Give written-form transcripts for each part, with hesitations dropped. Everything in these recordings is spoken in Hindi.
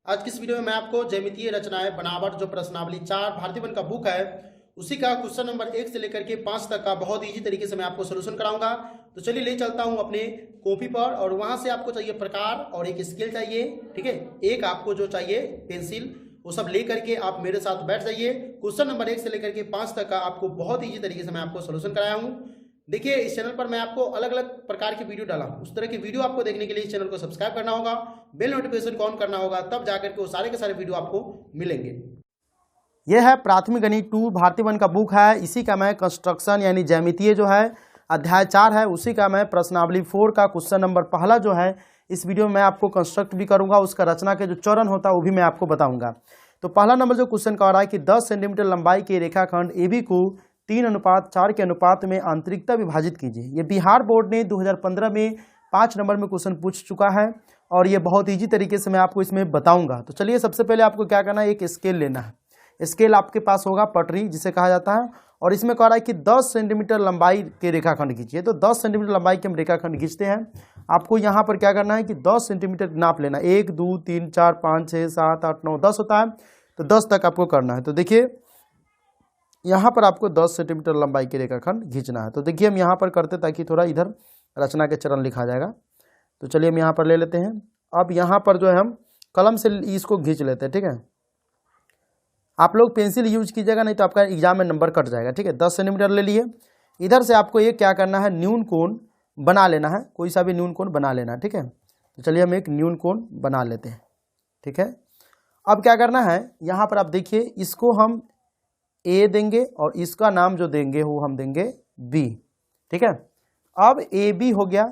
आज की इस वीडियो में मैं आपको ज्यामितीय रचनाएं बनावट जो प्रश्नावली 4 भारतीय वन का बुक है उसी का क्वेश्चन नंबर 1 से लेकर के 5 तक का बहुत इजी तरीके से मैं आपको सोल्यूशन कराऊंगा। तो चलिए ले चलता हूं अपने कॉपी पर और वहां से आपको चाहिए प्रकार और एक स्केल चाहिए, ठीक है। एक आपको जो चाहिए पेंसिल, वो सब ले करके आप मेरे साथ बैठ जाइए। क्वेश्चन नंबर 1 से लेकर के 5 तक का आपको बहुत ईजी तरीके से मैं आपको सोल्यूशन कराया हूँ। देखिए, इस चैनल पर मैं आपको अलग अलग प्रकार की वीडियो डाला हूं। उस तरह की वीडियो आपको देखने के लिए इस चैनल को सब्सक्राइब करना होगा, बेल नोटिफिकेशन को ऑन करना होगा, तब जाकर के वो सारे के सारे वीडियो आपको मिलेंगे। यह है प्राथमिक गणित 2 भारतीय वन का बुक है। इसी का मैं कंस्ट्रक्शन यानी ज्यामितीय जो है अध्याय 4 है, उसी का मैं प्रश्नावली 4 का क्वेश्चन नंबर पहला जो है इस वीडियो में मैं आपको कंस्ट्रक्ट भी करूंगा। उसका रचना के जो चरण होता है वो भी मैं आपको बताऊंगा। तो पहला नंबर जो क्वेश्चन कह रहा है कि 10 सेंटीमीटर लंबाई के रेखाखंड AB को 3:4 के अनुपात में आंतरिकता विभाजित कीजिए। ये बिहार बोर्ड ने 2015 में 5 नंबर में क्वेश्चन पूछ चुका है और ये बहुत ईजी तरीके से मैं आपको इसमें बताऊंगा। तो चलिए सबसे पहले आपको क्या करना है, एक स्केल लेना है। स्केल आपके पास होगा पटरी जिसे कहा जाता है, और इसमें कह रहा है कि 10 सेंटीमीटर लंबाई के रेखाखंड खींचिए। तो 10 सेंटीमीटर लंबाई के हम रेखाखंड खींचते हैं। आपको यहाँ पर क्या करना है कि 10 सेंटीमीटर नाप लेना। 1 2 3 4 5 6 7 8 9 10 होता है, तो 10 तक आपको करना है। तो देखिए यहाँ पर आपको 10 सेंटीमीटर लंबाई के रेखाखंड खींचना है। तो देखिए हम यहाँ पर करते ताकि थोड़ा इधर रचना के चरण लिखा जाएगा। तो चलिए हम यहाँ पर ले लेते हैं। अब यहाँ पर जो है हम कलम से इसको खींच लेते हैं, ठीक है। आप लोग पेंसिल यूज कीजिएगा, नहीं तो आपका एग्जाम में नंबर कट जाएगा, ठीक है। 10 सेंटीमीटर ले लिए। इधर से आपको ये क्या करना है, न्यून कोण बना लेना है। कोई सा भी न्यून कोण बना लेना है, ठीक है। तो चलिए हम एक न्यून कोण बना लेते हैं, ठीक है। अब क्या करना है, यहाँ पर आप देखिए इसको हम A देंगे और इसका नाम जो देंगे वो हम देंगे B, ठीक है। अब AB हो गया।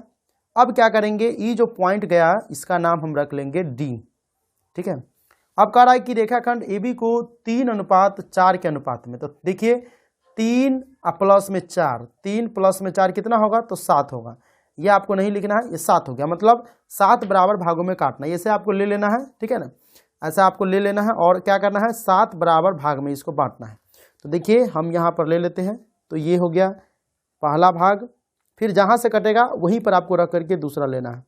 अब क्या करेंगे, ये जो पॉइंट गया इसका नाम हम रख लेंगे D, ठीक है। अब कह रहा है कि रेखाखंड AB को 3:4 के अनुपात में। तो देखिए 3 प्लस में 4, 3 प्लस में 4 कितना होगा, तो 7 होगा। ये आपको नहीं लिखना है, ये 7 हो गया, मतलब 7 बराबर भागों में काटना है। ऐसे आपको ले लेना है, ठीक है ना। ऐसा आपको ले लेना है और क्या करना है, 7 बराबर भाग में इसको बांटना है। तो देखिए हम यहाँ पर ले लेते हैं। तो ये हो गया पहला भाग। फिर जहाँ से कटेगा वहीं पर आपको रख करके दूसरा लेना है।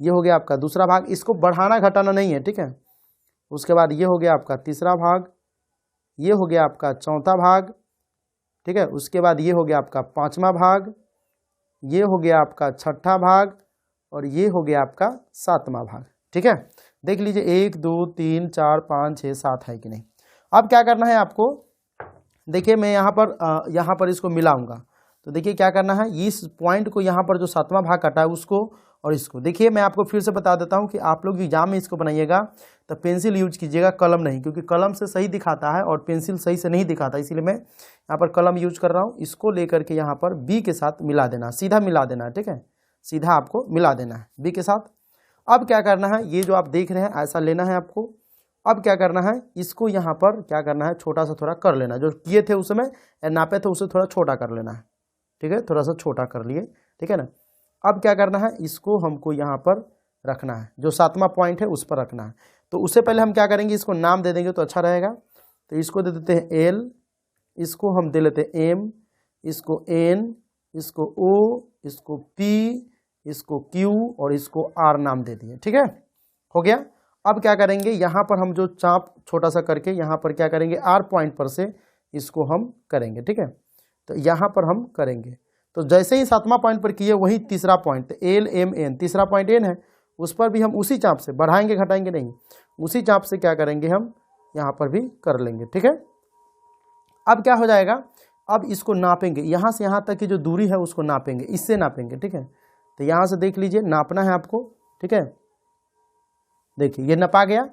ये हो गया आपका दूसरा भाग। इसको बढ़ाना घटाना नहीं है, ठीक है। उसके बाद ये हो गया आपका तीसरा भाग, ये हो गया आपका चौथा भाग, ठीक है। उसके बाद ये हो गया आपका पांचवा भाग, ये हो गया आपका छठा भाग और ये हो गया आपका सातवां भाग, ठीक है। देख लीजिए 1 2 3 4 5 6 7 है कि नहीं। अब क्या करना है आपको, देखिए मैं यहाँ पर इसको मिलाऊंगा। तो देखिए क्या करना है, इस पॉइंट को यहाँ पर जो सातवां भाग कटा है उसको और इसको, देखिए मैं आपको फिर से बता देता हूँ कि आप लोग एग्जाम में इसको बनाइएगा तो पेंसिल यूज कीजिएगा, कलम नहीं, क्योंकि कलम से सही दिखाता है और पेंसिल सही से नहीं दिखाता, इसीलिए मैं यहाँ पर कलम यूज कर रहा हूँ। इसको लेकर के यहाँ पर B के साथ मिला देना, सीधा मिला देना है, ठीक है। सीधा आपको मिला देना है B के साथ। अब क्या करना है, ये जो आप देख रहे हैं ऐसा लेना है आपको। अब क्या करना है, इसको यहाँ पर क्या करना है, छोटा सा थोड़ा कर लेना। जो किए थे उस समय नापे थे उसे थोड़ा छोटा कर लेना है, ठीक है। थोड़ा सा छोटा कर लिए, ठीक है ना। अब क्या करना है, इसको हमको यहाँ पर रखना है, जो सातवां पॉइंट है उस पर रखना है। तो उससे पहले हम क्या करेंगे, इसको नाम दे देंगे तो अच्छा रहेगा। तो इसको दे देते हैं L, इसको हम दे लेते हैं M, इसको N, इसको O, इसको P, इसको Q और इसको R नाम दे दिए, ठीक है। हो गया। अब क्या करेंगे, यहाँ पर हम जो चाप छोटा सा करके यहाँ पर क्या करेंगे, R पॉइंट पर से इसको हम करेंगे, ठीक है। तो यहाँ पर हम करेंगे। तो जैसे ही सातवां पॉइंट पर किए वही तीसरा पॉइंट L M N, तीसरा पॉइंट N है, उस पर भी हम उसी चाप से बढ़ाएंगे घटाएंगे नहीं, उसी चाप से क्या करेंगे हम यहाँ पर भी कर लेंगे, ठीक है। अब क्या हो जाएगा, अब इसको नापेंगे, यहाँ से यहाँ तक की जो दूरी है उसको नापेंगे, इससे नापेंगे, ठीक है। तो यहाँ से देख लीजिए नापना है आपको, ठीक है। देखिए ये नपा गया,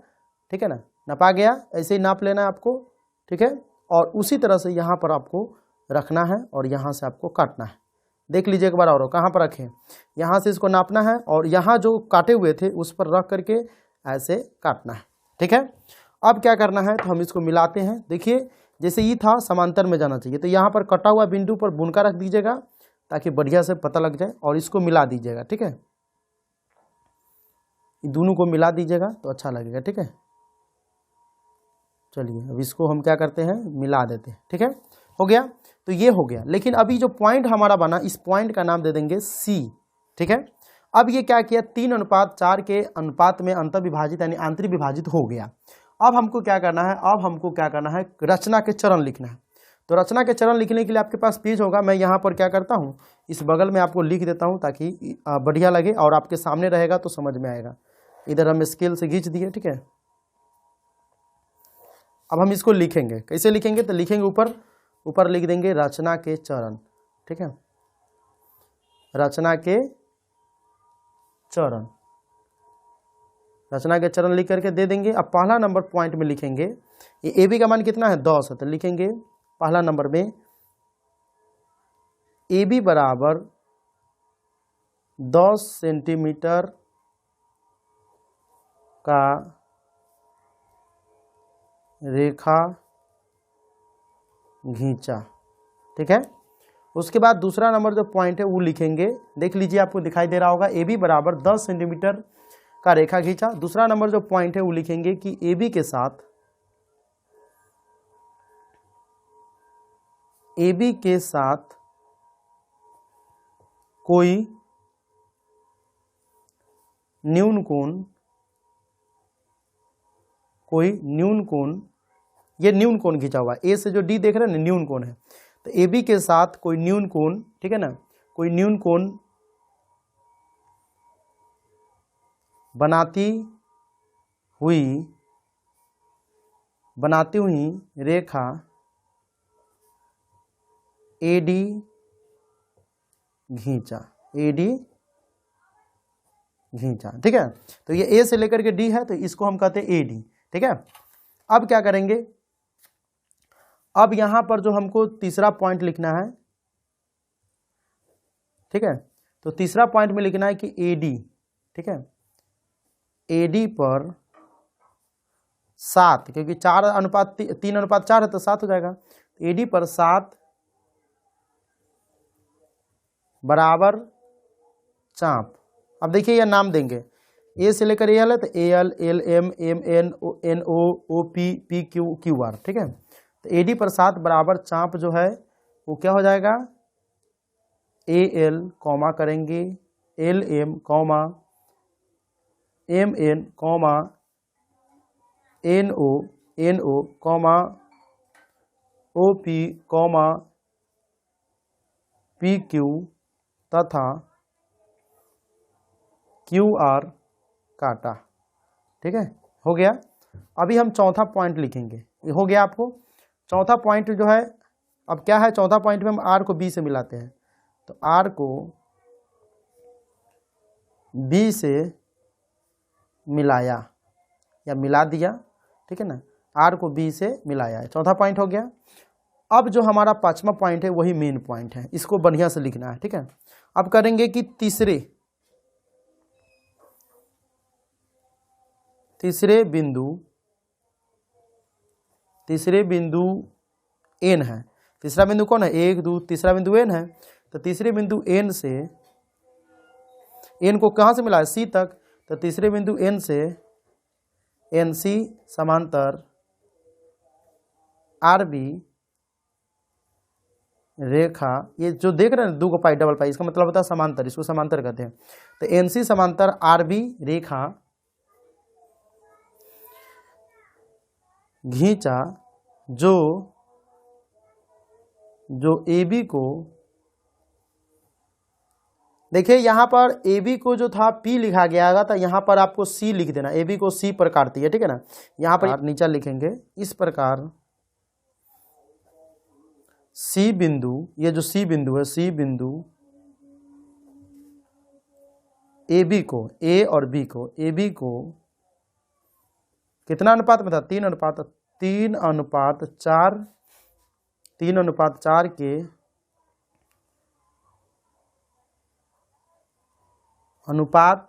ठीक है ना, नपा गया। ऐसे ही नाप लेना है आपको, ठीक है। और उसी तरह से यहाँ पर आपको रखना है और यहाँ से आपको काटना है। देख लीजिए एक बार और, कहाँ पर रखें, यहाँ से इसको नापना है और यहाँ जो काटे हुए थे उस पर रख करके ऐसे काटना है, ठीक है। अब क्या करना है, तो हम इसको मिलाते हैं। देखिए जैसे ये था समांतर में जाना चाहिए, तो यहाँ पर कटा हुआ बिंदु पर बुनका रख दीजिएगा ताकि बढ़िया से पता लग जाए और इसको मिला दीजिएगा, ठीक है। दोनों को मिला दीजिएगा तो अच्छा लगेगा, ठीक है। चलिए अब इसको हम क्या करते हैं, मिला देते हैं, ठीक है। हो गया, तो ये हो गया। लेकिन अभी जो पॉइंट हमारा बना, इस पॉइंट का नाम दे देंगे C, ठीक है। अब ये क्या किया, 3:4 के अनुपात में अंतर विभाजित यानी आंतरिक विभाजित हो गया। अब हमको क्या करना है, अब हमको क्या करना है, रचना के चरण लिखना है। तो रचना के चरण लिखने के लिए आपके पास पेज होगा, मैं यहाँ पर क्या करता हूँ, इस बगल में आपको लिख देता हूँ ताकि बढ़िया लगे और आपके सामने रहेगा तो समझ में आएगा। इधर हम स्केल से खींच दिए, ठीक है। अब हम इसको लिखेंगे, कैसे लिखेंगे, तो लिखेंगे ऊपर ऊपर लिख देंगे रचना के चरण, ठीक है, रचना के चरण, रचना के चरण लिख करके दे देंगे। अब पहला नंबर पॉइंट में लिखेंगे, ये ए बी का मान कितना है, 10 है, तो लिखेंगे पहला नंबर में ए बी बराबर 10 सेंटीमीटर का रेखा घींचा, ठीक है। उसके बाद दूसरा नंबर जो पॉइंट है वो लिखेंगे, देख लीजिए आपको दिखाई दे रहा होगा, ए बी बराबर 10 सेंटीमीटर का रेखा खींचा। दूसरा नंबर जो पॉइंट है वो लिखेंगे कि ए बी के साथ कोई न्यून कोण, ये न्यून कोण खींचा हुआ है, ए से जो डी देख रहे हैं ना न्यून कोण है, तो ए बी के साथ कोई न्यून कोण, ठीक है ना, कोई न्यून कोण बनाती हुई रेखा एडी घींचा, ठीक है। तो ये ए से लेकर के डी है, तो इसको हम कहते हैं एडी, ठीक है। अब क्या करेंगे, अब यहां पर जो हमको तीसरा पॉइंट लिखना है, ठीक है, तो तीसरा पॉइंट में लिखना है कि एडी, ठीक है, एडी पर 7, क्योंकि 3:4 है तो 7 हो जाएगा, एडी पर 7 बराबर चाप। अब देखिए यह नाम देंगे, ए से लेकर ए एल है तो A L, L M, M N, N O, O P, P Q, Q R, ठीक है। तो ए डी पर 7 बराबर चाप जो है वो क्या हो जाएगा, ए एल कॉमा करेंगे, L M comma, M N comma, N O comma, O P comma, P Q तथा क्यू आर काटा, ठीक है, हो गया। अभी हम चौथा पॉइंट लिखेंगे, ये हो गया आपको। चौथा पॉइंट जो है, अब क्या है, चौथा पॉइंट में हम आर को बी से मिलाते हैं, तो आर को बी से मिलाया या मिला दिया, ठीक है ना, आर को बी से मिलाया है, चौथा पॉइंट हो गया। अब जो हमारा पांचवा पॉइंट है वही मेन पॉइंट है, इसको बढ़िया से लिखना है, ठीक है। अब करेंगे कि तीसरे बिंदु एन है, तीसरा बिंदु कौन है, 1 2, तीसरा बिंदु एन है, तो तीसरे बिंदु एन से, एन को कहाँ से मिला है, सी तक, तो तीसरे बिंदु एन से एन सी समांतर आर बी रेखा, ये जो देख रहे हैं 2 पाई डबल पाई, इसका मतलब होता है समांतर, इसको समांतर कहते हैं। तो एन सी समांतर आर बी रेखा घींचा जो ए बी को, देखिए यहाँ पर ए बी को जो था P लिखा गया था, यहाँ पर आपको C लिख देना, ए बी को C पर काटती है, ठीक है ना। यहाँ पर नीचे लिखेंगे इस प्रकार, C बिंदु, ये जो C बिंदु है, C बिंदु ए बी को, A और B को, ए बी को कितना अनुपात में था, 3:4 के अनुपात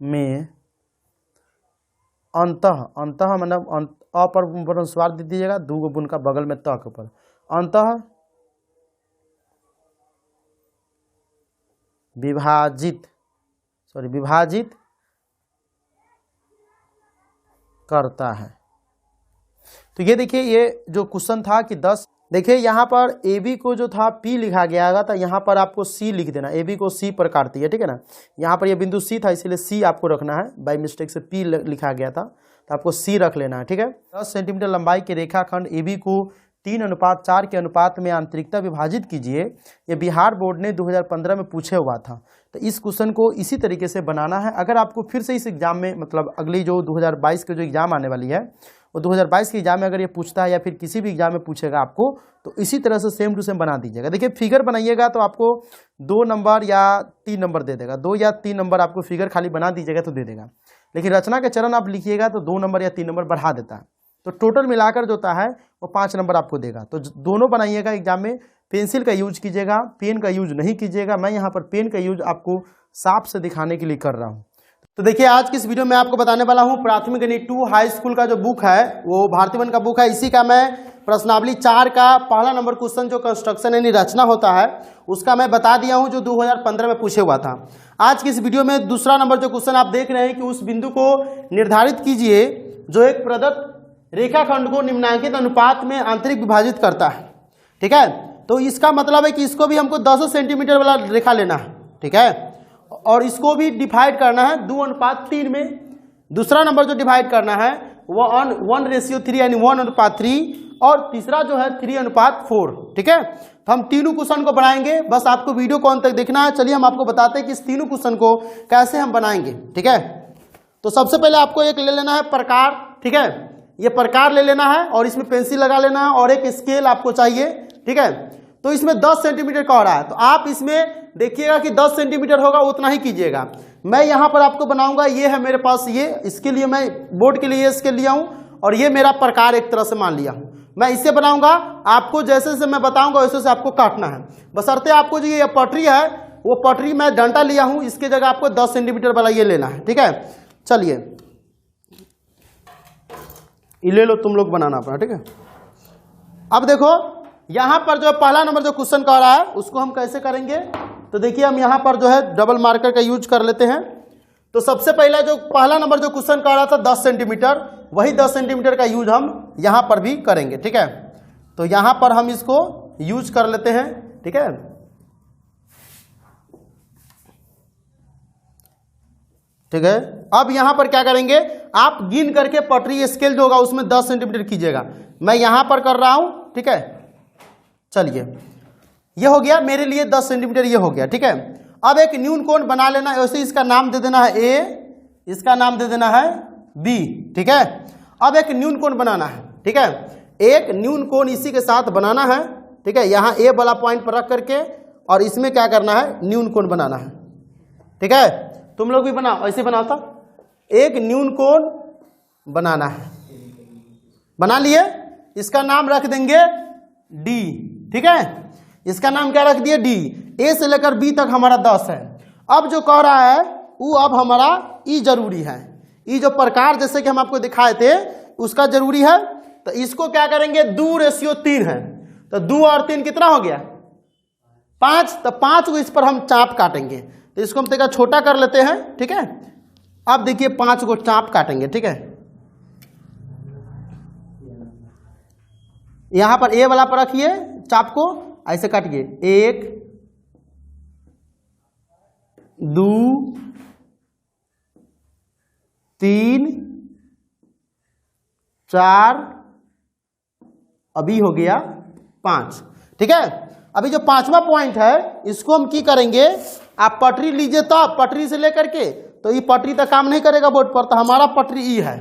में अंतः मतलब अ पर अनुस्वार दे दीजिएगा, 2 बुन का बगल में त के ऊपर, अंतः विभाजित करता है। तो ये देखिए, ये जो क्वेश्चन था कि 10 देखिए यहाँ पर ए बी को जो था P लिखा गया था, यहाँ पर आपको C लिख देना, ए बी को C पर काटती है, ठीक है ना। यहाँ पर ये बिंदु C था इसलिए C आपको रखना है, बाय मिस्टेक से P लिखा गया था तो आपको C रख लेना है, ठीक है। 10 सेंटीमीटर लंबाई के रेखाखंड ए बी को 3:4 के अनुपात में आंतरिकता विभाजित कीजिए। ये बिहार बोर्ड ने 2015 में पूछे हुआ था, तो इस क्वेश्चन को इसी तरीके से बनाना है। अगर आपको फिर से इस एग्जाम में मतलब अगली जो 2022 के जो एग्जाम आने वाली है वो 2022 के एग्जाम में अगर ये पूछता है या फिर किसी भी एग्जाम में पूछेगा आपको, तो इसी तरह से सेम टू सेम बना दीजिएगा। देखिए फिगर बनाइएगा तो आपको 2 नंबर या 3 नंबर दे देगा, 2 या 3 नंबर आपको फिगर खाली बना दीजिएगा तो दे देगा। लेकिन रचना के चरण आप लिखिएगा तो 2 नंबर या 3 नंबर बढ़ा देता है, तो टोटल मिलाकर जो होता है वो 5 नंबर आपको देगा। तो दोनों बनाइएगा एग्जाम में, पेंसिल का यूज कीजिएगा, पेन का यूज नहीं कीजिएगा। मैं यहाँ पर पेन का यूज आपको साफ से दिखाने के लिए कर रहा हूँ। तो देखिए आज की इस वीडियो में आपको बताने वाला हूँ प्राथमिक गणित 2 हाई स्कूल का जो बुक है वो भारतीय वन का बुक है। इसी का मैं प्रश्नावली 4 का पहला नंबर क्वेश्चन जो कंस्ट्रक्शन यानी रचना होता है उसका मैं बता दिया हूँ, जो 2015 में पूछे हुआ था। आज की इस वीडियो में दूसरा नंबर जो क्वेश्चन आप देख रहे हैं कि उस बिंदु को निर्धारित कीजिए जो एक प्रदत्त रेखाखंड को निम्नांकित अनुपात में आंतरिक विभाजित करता है, ठीक है। तो इसका मतलब है कि इसको भी हमको 10 सेंटीमीटर वाला रेखा लेना है, ठीक है, और इसको भी डिवाइड करना है 2:3 में। दूसरा नंबर जो डिवाइड करना है वो 1:3 यानी 1:3, और तीसरा जो है 3:4, ठीक है। तो हम तीनों क्वेश्चन को बनाएंगे, बस आपको वीडियो को अंत तक देखना है। चलिए हम आपको बताते हैं कि इस तीनों क्वेश्चन को कैसे हम बनाएंगे, ठीक है। तो सबसे पहले आपको एक ले लेना है प्रकार, ठीक है, ये प्रकार ले लेना है और इसमें पेंसिल लगा लेना है और एक स्केल आपको चाहिए, ठीक है। तो इसमें 10 सेंटीमीटर का हो रहा है, तो आप इसमें देखिएगा कि 10 सेंटीमीटर होगा उतना ही कीजिएगा। मैं यहाँ पर आपको बनाऊंगा, ये है मेरे पास, ये इसके लिए मैं बोर्ड के लिए स्केल लिया हूँ और ये मेरा प्रकार एक तरह से मान लिया हूँ। मैं इससे बनाऊंगा, आपको जैसे जैसे मैं बताऊंगा वैसे वैसे आपको काटना है। बशर्ते आपको जो ये पटरी है वो पटरी मैं डंटा लिया हूँ, इसके जगह आपको 10 सेंटीमीटर वाला ये लेना है, ठीक है। चलिए ये ले लो, तुम लोग बनाना अपना, ठीक है। अब देखो यहाँ पर जो पहला नंबर जो क्वेश्चन का रहा है उसको हम कैसे करेंगे, तो देखिए हम यहाँ पर जो है डबल मार्कर का यूज कर लेते हैं। तो सबसे पहला जो पहला नंबर जो क्वेश्चन का रहा था 10 सेंटीमीटर, वही 10 सेंटीमीटर का यूज हम यहाँ पर भी करेंगे, ठीक है। तो यहाँ पर हम इसको यूज कर लेते हैं, ठीक है। ठीक है, अब यहाँ पर क्या करेंगे, आप गिन करके पटरी स्केल जो होगा उसमें 10 सेंटीमीटर कीजिएगा। मैं यहाँ पर कर रहा हूँ, ठीक है। चलिए ये हो गया मेरे लिए 10 सेंटीमीटर, ये हो गया, ठीक है। अब एक न्यून कोण बना लेना है, वैसे इसका नाम दे देना है ए, इसका नाम दे देना है बी, ठीक है। अब एक न्यून कोण बनाना है, ठीक है, एक न्यून कोण इसी के साथ बनाना है, ठीक है। यहाँ ए वाला पॉइंट पर रख करके और इसमें क्या करना है, न्यून कोण बनाना है, ठीक है। तुम लोग भी बनाओ, ऐसे बनाता, एक न्यून कोण बनाना है, बना लिए, इसका नाम रख देंगे डी, ठीक है। इसका नाम क्या रख दिए, डी। ए से लेकर बी तक हमारा 10 है। अब जो कह रहा है वो अब हमारा ई जरूरी है, ई जो प्रकार जैसे कि हम आपको दिखाए थे उसका जरूरी है। तो इसको क्या करेंगे, 2:3 है, तो 2 और 3 कितना हो गया, 5। तो 5 को इस पर हम चाप काटेंगे, तो इसको हम थोड़ा छोटा कर लेते हैं, ठीक है। अब देखिए 5 को चाप काटेंगे, ठीक है। यहां पर ए वाला पर रखिए चाप को, ऐसे काटिए, 1 2 3 4, अभी हो गया 5, ठीक है। अभी जो 5वां पॉइंट है इसको हम की करेंगे, आप पटरी लीजिए तब, पटरी से लेकर के, तो ये पटरी तक काम नहीं करेगा बोर्ड पर, तो हमारा पटरी ई है,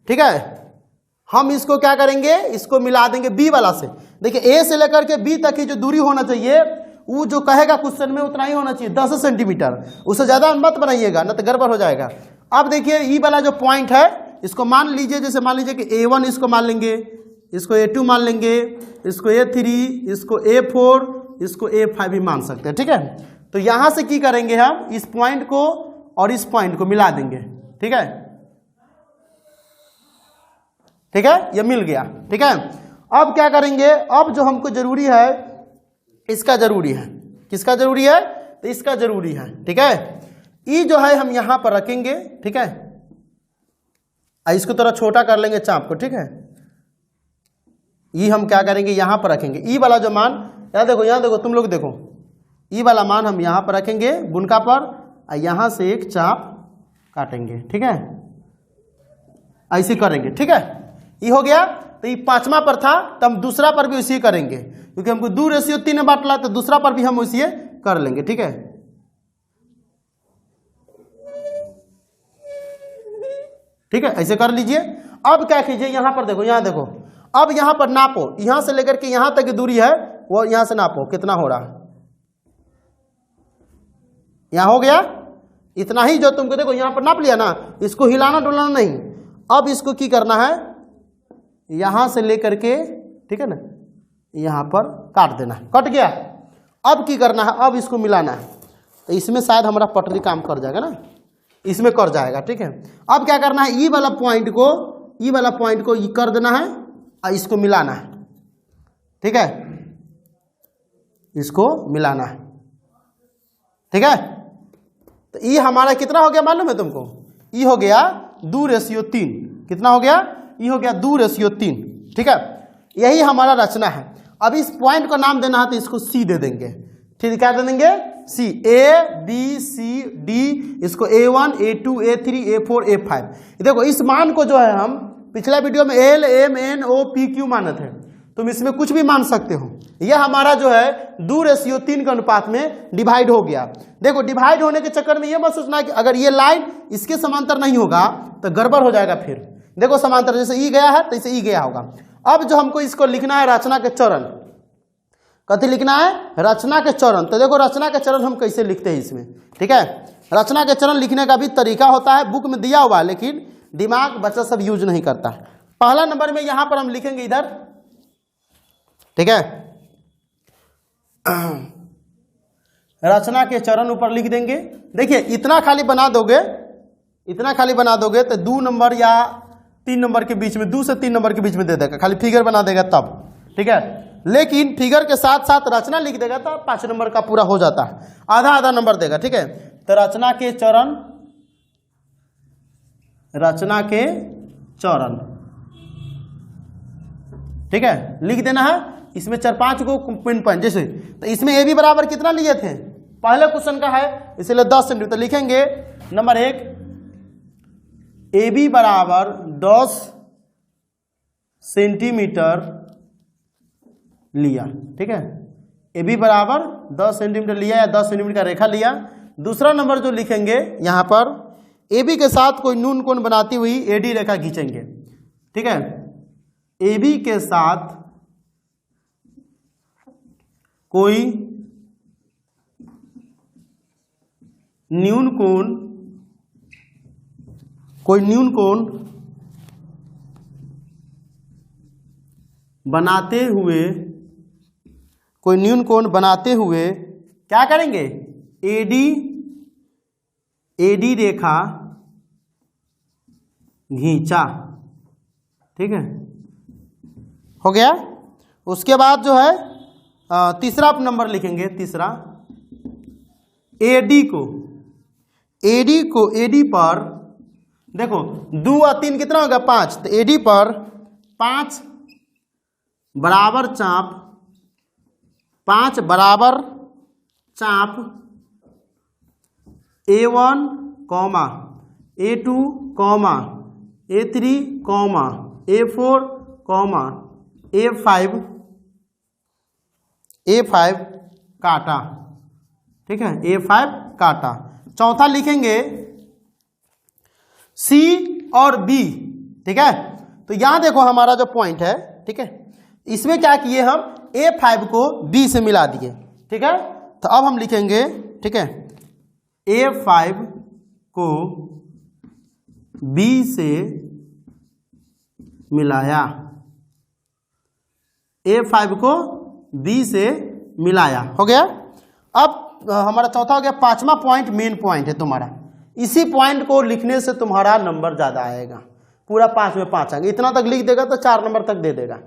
ठीक है। हम इसको क्या करेंगे, इसको मिला देंगे बी वाला से। देखिए ए से लेकर के बी तक की जो दूरी होना चाहिए वो जो कहेगा क्वेश्चन में उतना ही होना चाहिए, 10 सेंटीमीटर, उससे ज्यादा मत बनाइएगा ना तो गड़बड़ हो जाएगा। अब देखिए ई वाला जो पॉइंट है इसको मान लीजिए, जैसे मान लीजिए कि A1 इसको मान लेंगे, इसको A2 मान लेंगे, इसको A3, इसको A4, इसको A5 भी मान सकते हैं, ठीक है। तो यहां से की करेंगे, हम इस पॉइंट को और इस पॉइंट को मिला देंगे, ठीक है, ठीक है, ये मिल गया, ठीक है। अब क्या करेंगे, अब जो हमको जरूरी है इसका जरूरी है, किसका जरूरी है, तो इसका जरूरी है, ठीक है। ई जो है हम यहां पर रखेंगे, ठीक है, इसको थोड़ा छोटा कर लेंगे चाप को, ठीक है। ई हम क्या करेंगे, यहाँ पर रखेंगे। ई वाला जो मान, यहाँ देखो तुम लोग देखो, ई वाला मान हम यहाँ पर रखेंगे बुनका पर, और यहाँ से एक चाप काटेंगे, ठीक है, ऐसे करेंगे, ठीक है। ये हो गया। तो ये पांचवा पर था, तो हम दूसरा पर भी उसी करेंगे, क्योंकि हमको 2:3 में बांटना, तो दूसरा पर भी हम उसी कर लेंगे, ठीक है। ठीक है, ऐसे कर लीजिए। अब क्या कीजिए, यहाँ पर देखो, यहाँ देखो, अब यहाँ पर नापो, यहाँ से लेकर के यहाँ तक की दूरी है, वो यहाँ से नापो कितना हो रहा है। यहाँ हो गया इतना ही, जो तुमको देखो यहाँ पर नाप लिया ना, इसको हिलाना डुलाना नहीं। अब इसको की करना है, यहाँ से लेकर के, ठीक है ना, यहाँ पर काट देना, कट गया। अब की करना है, अब इसको मिलाना है, तो इसमें शायद हमारा पटरी काम कर जाएगा ना, इसमें कर जाएगा, ठीक है। अब क्या करना है, ई वाला पॉइंट को ये कर देना है और इसको मिलाना है, ठीक है, इसको मिलाना है, ठीक है। तो ये हमारा कितना हो गया मालूम है तुमको, ये हो गया 2:3। कितना हो गया, ये हो गया 2:3, ठीक है। यही हमारा रचना है। अब इस पॉइंट को नाम देना है, तो इसको सी दे देंगे, ठीक, क्या दे देंगे, सी, ABCD, इसको A1 A2 A3 A4 A5। देखो इस मान को जो है हम पिछला वीडियो में LMNOPQ माने थे, तुम इसमें कुछ भी मान सकते हो। यह हमारा जो है 2:3 के अनुपात में डिवाइड हो गया। देखो डिवाइड होने के चक्कर में ये मत सोचना कि अगर ये लाइन इसके समांतर नहीं होगा तो गड़बड़ हो जाएगा। फिर देखो समांतर जैसे ई गया है तो इसे ई गया होगा। अब जो हमको इसको लिखना है रचना के चरण, कथी लिखना है, रचना के चरण। तो देखो रचना के चरण हम कैसे लिखते हैं इसमें, ठीक है। रचना के चरण लिखने का भी तरीका होता है, बुक में दिया हुआ है, लेकिन दिमाग बच्चा सब यूज नहीं करता। पहला नंबर में यहां पर हम लिखेंगे इधर, ठीक है, रचना के चरण ऊपर लिख देंगे। देखिए इतना खाली बना दोगे, इतना खाली बना दोगे तो 2 नंबर या 3 नंबर के बीच में, 2 से 3 नंबर के बीच में दे देगा, खाली फिगर बना देगा तब, ठीक है। लेकिन फिगर के साथ साथ रचना लिख देगा तो 5 नंबर का पूरा हो जाता है, आधा आधा नंबर देगा, ठीक है। तो रचना के चरण, रचना के चरण, ठीक है, लिख देना है। इसमें 4-5 को पिन पॉइंट जैसे, तो इसमें ए बी बराबर कितना लिए थे, पहले क्वेश्चन का है इसलिए 10 सेंटीमीटर। तो लिखेंगे नंबर 1, ए बी बराबर 10 सेंटीमीटर लिया, ठीक है। ए बी बराबर 10 सेंटीमीटर लिया या 10 सेंटीमीटर का रेखा लिया। दूसरा नंबर जो लिखेंगे यहाँ पर, ए बी के साथ कोई न्यून कोण बनाती हुई एडी रेखा खींचेंगे, ठीक है। ए बी के साथ कोई न्यून कोण, बनाते हुए, कोई न्यून कोण बनाते हुए क्या करेंगे, एडी रेखा घींचा, ठीक है, हो गया। उसके बाद जो है तीसरा नंबर लिखेंगे, तीसरा एडी पर देखो 2 और 3 कितना होगा 5, तो एडी पर 5 बराबर चाप, 5 बराबर चाप A1, A2, A3, A4, A5 काटा, ठीक है, A5 काटा। चौथा लिखेंगे C और B, ठीक है। तो यहां देखो हमारा जो पॉइंट है, ठीक है, इसमें क्या किए हम, A5 को B से मिला दिए, ठीक है। तो अब हम लिखेंगे, ठीक है, A5 को B से मिलाया, A5 को B से मिलाया, हो गया। अब हमारा चौथा हो गया। पांचवा पॉइंट मेन पॉइंट है तुम्हारा, इसी पॉइंट को लिखने से तुम्हारा नंबर ज्यादा आएगा, पूरा 5 में 5 आएगा। इतना तक लिख देगा तो 4 नंबर तक दे देगा,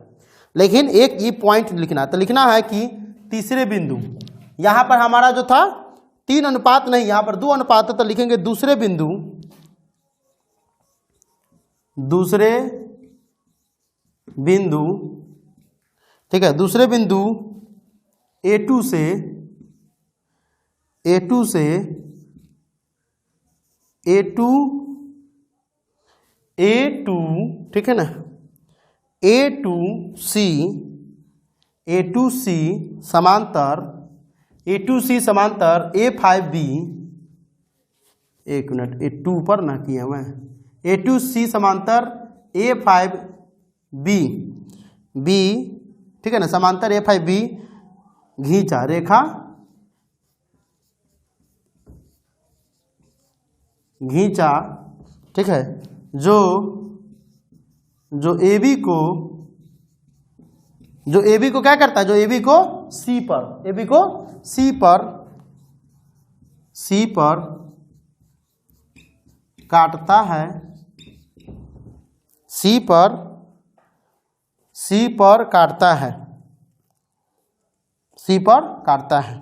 लेकिन एक ये पॉइंट लिखना है। तो लिखना है कि तीसरे बिंदु, यहां पर हमारा जो था 3 अनुपात नहीं, यहां पर 2 अनुपात है, तो लिखेंगे दूसरे बिंदु ठीक है। दूसरे बिंदु A2 से A2 ठीक है ना, A2C समांतर A5B, एक मिनट A2 पर ना किया मैं, A2C समांतर A5B ठीक है ना, समांतर A5B घींचा रेखा, घींचा ठीक है, जो AB को क्या करता है, जो AB को C पर काटता है, C पर काटता है।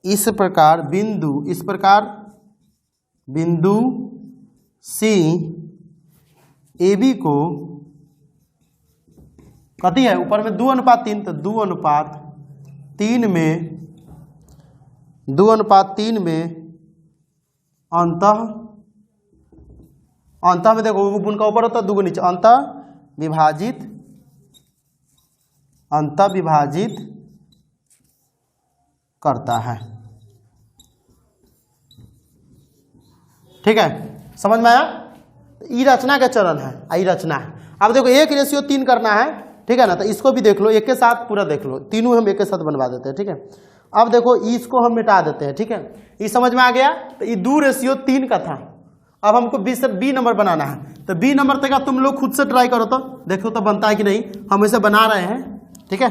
इस प्रकार बिंदु C AB को कथी है, ऊपर में 2:3, तो 2:3 में अंतः में देखो बुनका ऊपर होता है, 2 नीचे, अंतः विभाजित करता है। ठीक है, समझ में आया? ई रचना का चरण है, आई रचना है। अब देखो 1:3 करना है, ठीक है ना, तो इसको भी देख लो, एक के साथ पूरा देख लो, तीनों हम एक के साथ बनवा देते हैं। ठीक है, अब देखो इसको हम मिटा देते हैं। ठीक है, ये समझ में आ गया? तो ये 2:3 का था। अब हमको B नंबर बनाना है, तो B नंबर तक तुम लोग खुद से ट्राई करो, तो देखो तो बनता है कि नहीं। हम इसे बना रहे हैं, ठीक है।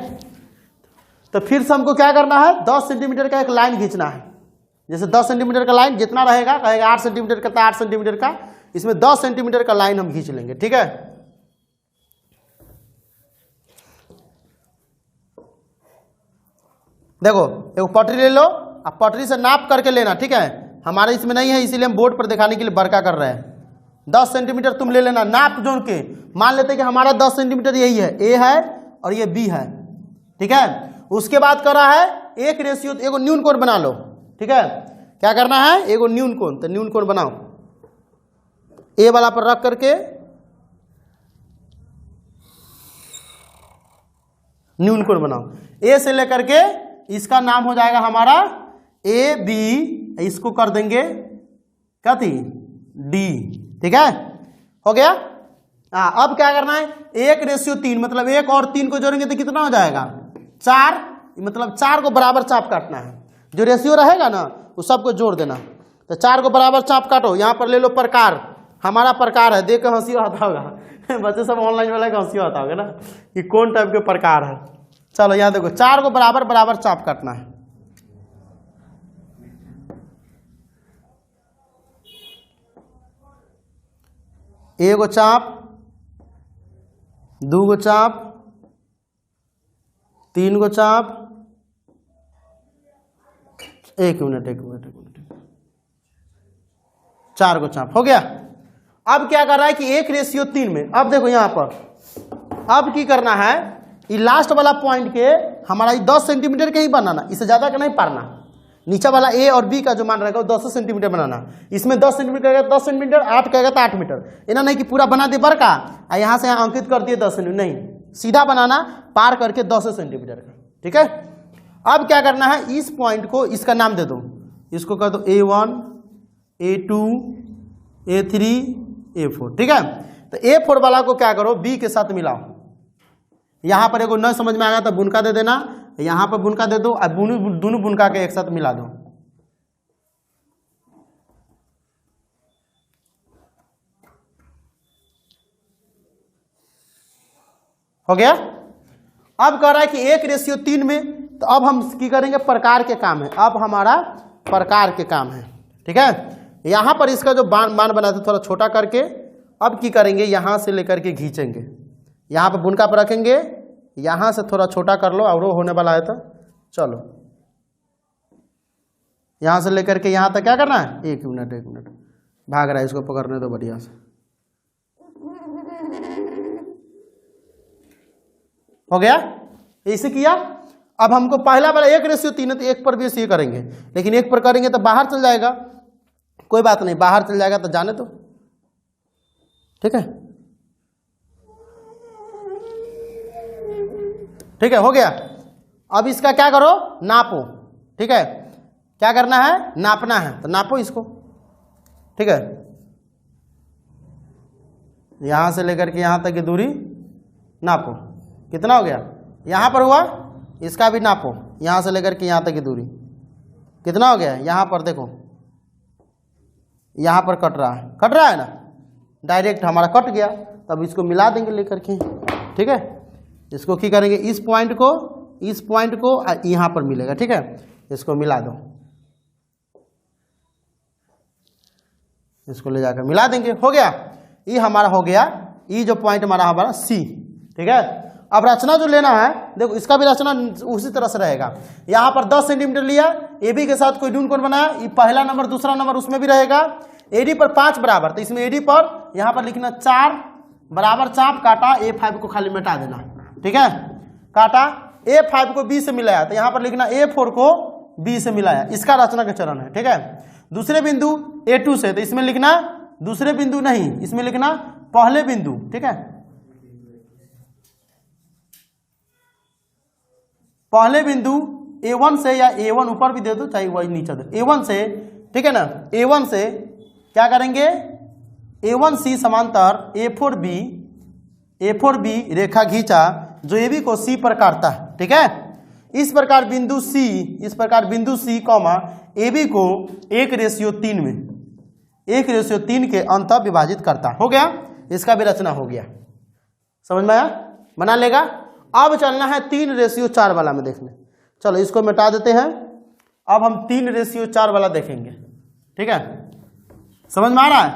तो फिर से हमको क्या करना है, 10 सेंटीमीटर का एक लाइन खींचना है। जैसे 10 सेंटीमीटर का लाइन जितना रहेगा, कहेगा 8 सेंटीमीटर का, 8 सेंटीमीटर का, इसमें 10 सेंटीमीटर का लाइन हम खींच लेंगे। ठीक है, देखो एक पटरी ले लो, अब पटरी से नाप करके लेना। ठीक है, हमारे इसमें नहीं है, इसीलिए हम बोर्ड पर दिखाने के लिए बड़का कर रहे हैं। 10 सेंटीमीटर तुम ले लेना नाप जोड़ के। मान लेते हैं कि हमारा 10 सेंटीमीटर यही है, A है और ये B है। ठीक है, उसके बाद कर रहा है 1:, एगो न्यून कोण बना लो। ठीक है, क्या करना है, एगो न्यून कोण, तो न्यून कोण बनाओ, A वाला पर रख करके न्यून कोण बनाओ। A से लेकर के इसका नाम हो जाएगा हमारा AB, इसको कर देंगे क्या थी, D। ठीक है, हो गया। अब क्या करना है, 1:3, मतलब 1 और 3 को जोड़ेंगे तो कितना हो जाएगा, 4, मतलब 4 को बराबर चाप काटना है। जो रेशियो रहेगा ना वो सबको जोड़ देना। तो 4 को बराबर चाप काटो। यहाँ पर ले लो प्रकार, हमारा प्रकार है, देख के हंसी आता होगा बच्चे सब ऑनलाइन वाला का हंसी आता होगा ना कि कौन टाइप के प्रकार है। चलो यहाँ देखो 4 को बराबर बराबर चाप काटना है। एगो चाप, 2 गो चाप, 3 गो चाप, एक मिनट 4 गो चाप, हो गया। अब क्या कर रहा है कि 1:3 में, अब देखो यहाँ पर अब की करना है, ये लास्ट वाला पॉइंट के हमारा 10 सेंटीमीटर के ही बनाना, इससे ज्यादा का नहीं पारना। नीचे वाला A और B का जो मान रहेगा वो 10 सेंटीमीटर बनाना। इसमें 10 सेंटीमीटर कहेगा 10 सेंटीमीटर, 8 कहेगा तो 8 मीटर। इना नहीं कि पूरा बना दे बड़का और यहाँ से यहाँ अंकित कर दिए 10 सेंटीमीटर, नहीं, सीधा बनाना पार करके 10 सेंटीमीटर का। ठीक है, अब क्या करना है, इस पॉइंट को इसका नाम दे दो, इसको कर दो A1, A2, A3, A4। ठीक है, तो A4 वाला को क्या करो, B के साथ मिलाओ। यहाँ पर एगो न समझ में आया तो बुनका दे देना, यहाँ पर बुनका दे दो और दोनों बुनका के एक साथ मिला दो। हो गया। अब कह रहा है कि 1:3 में, तो अब हम की करेंगे, प्रकार के काम है। अब हमारा प्रकार के काम है। ठीक है, यहाँ पर इसका जो मान बना था थोड़ा छोटा करके, अब की करेंगे, यहाँ से लेकर के खींचेंगे, यहाँ पर बुनका पर रखेंगे, यहाँ से थोड़ा छोटा कर लो, और वो होने वाला है तो चलो यहाँ से लेकर के यहाँ तक क्या करना है, एक मिनट भाग रहा है, इसको पकड़ने दो बढ़िया से। हो गया, इसे किया। अब हमको पहला वाला 1:3 है तो 1 पर भी ये करेंगे, लेकिन 1 पर करेंगे तो बाहर चल जाएगा, कोई बात नहीं, बाहर चल जाएगा तो जाने दो, ठीक है, ठीक है, हो गया। अब इसका क्या करो, नापो, ठीक है, क्या करना है, नापना है, तो नापो इसको, ठीक है, यहां से लेकर के यहां तक की दूरी नापो, कितना हो गया, यहां पर हुआ, इसका भी नापो, यहां से लेकर के यहां तक की दूरी कितना हो गया, यहां पर देखो, यहां पर कट रहा है ना, डायरेक्ट हमारा कट गया, तब इसको मिला देंगे लेकर के, ठीक है, इसको क्या करेंगे, इस पॉइंट को यहां पर मिलेगा, ठीक है, इसको मिला दो, इसको ले जाकर मिला देंगे, हो गया, ये हमारा हो गया, ये जो पॉइंट हमारा सी, ठीक है। अब रचना जो लेना है, देखो इसका भी रचना उसी तरह से रहेगा, यहाँ पर 10 सेंटीमीटर लिया, AB के साथ कोई न्यून कोण बनाया, ये पहला नंबर दूसरा नंबर उसमें भी रहेगा, AD पर 5 बराबर, तो इसमें AD पर यहाँ पर लिखना 4 बराबर चाप काटा, A5 को खाली मिटा देना, ठीक है, काटा, A5 को B से मिलाया, तो यहाँ पर लिखना A4 को B से मिलाया, इसका रचना का चरण है, ठीक है। दूसरे बिंदु A2 से, तो इसमें लिखना दूसरे बिंदु नहीं, इसमें लिखना पहले बिंदु, ठीक है, पहले बिंदु A1 से, या A1 ऊपर भी दे दो चाहे वही नीचे दो, A1 से, ठीक है ना, A1 से क्या करेंगे, A1C समांतर A4B रेखा खींचा जो AB को C पर काटता है, ठीक है। इस प्रकार बिंदु C कॉमा AB को 1:3 में 1:3 के अंतः विभाजित करता, हो गया, इसका भी रचना हो गया, समझ में आया, बना लेगा। अब चलना है 3:4 वाला में देखने, चलो इसको मिटा देते हैं, अब हम 3:4 वाला देखेंगे, ठीक है, समझ में आ रहा है।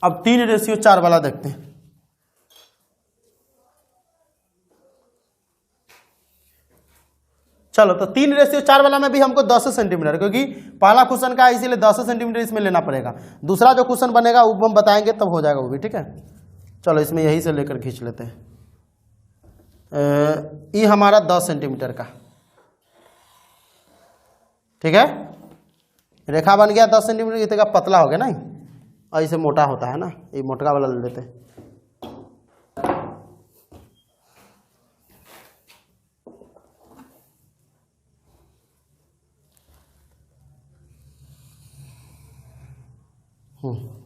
अब 3:4 वाला देखते हैं, चलो, तो 3:4 वाला में भी हमको 10 सेंटीमीटर, क्योंकि पहला क्वेश्चन का है इसीलिए 10 सेंटीमीटर इसमें लेना पड़ेगा, दूसरा जो क्वेश्चन बनेगा वो हम बताएंगे तब हो जाएगा वो भी, ठीक है। चलो इसमें यही से लेकर खींच लेते हैं, ये हमारा 10 सेंटीमीटर का, ठीक है, रेखा बन गया 10 सेंटीमीटर, ये तो पतला हो गया ना, और इसे मोटा होता है ना, ये मोटका वाला ले लेते हैं,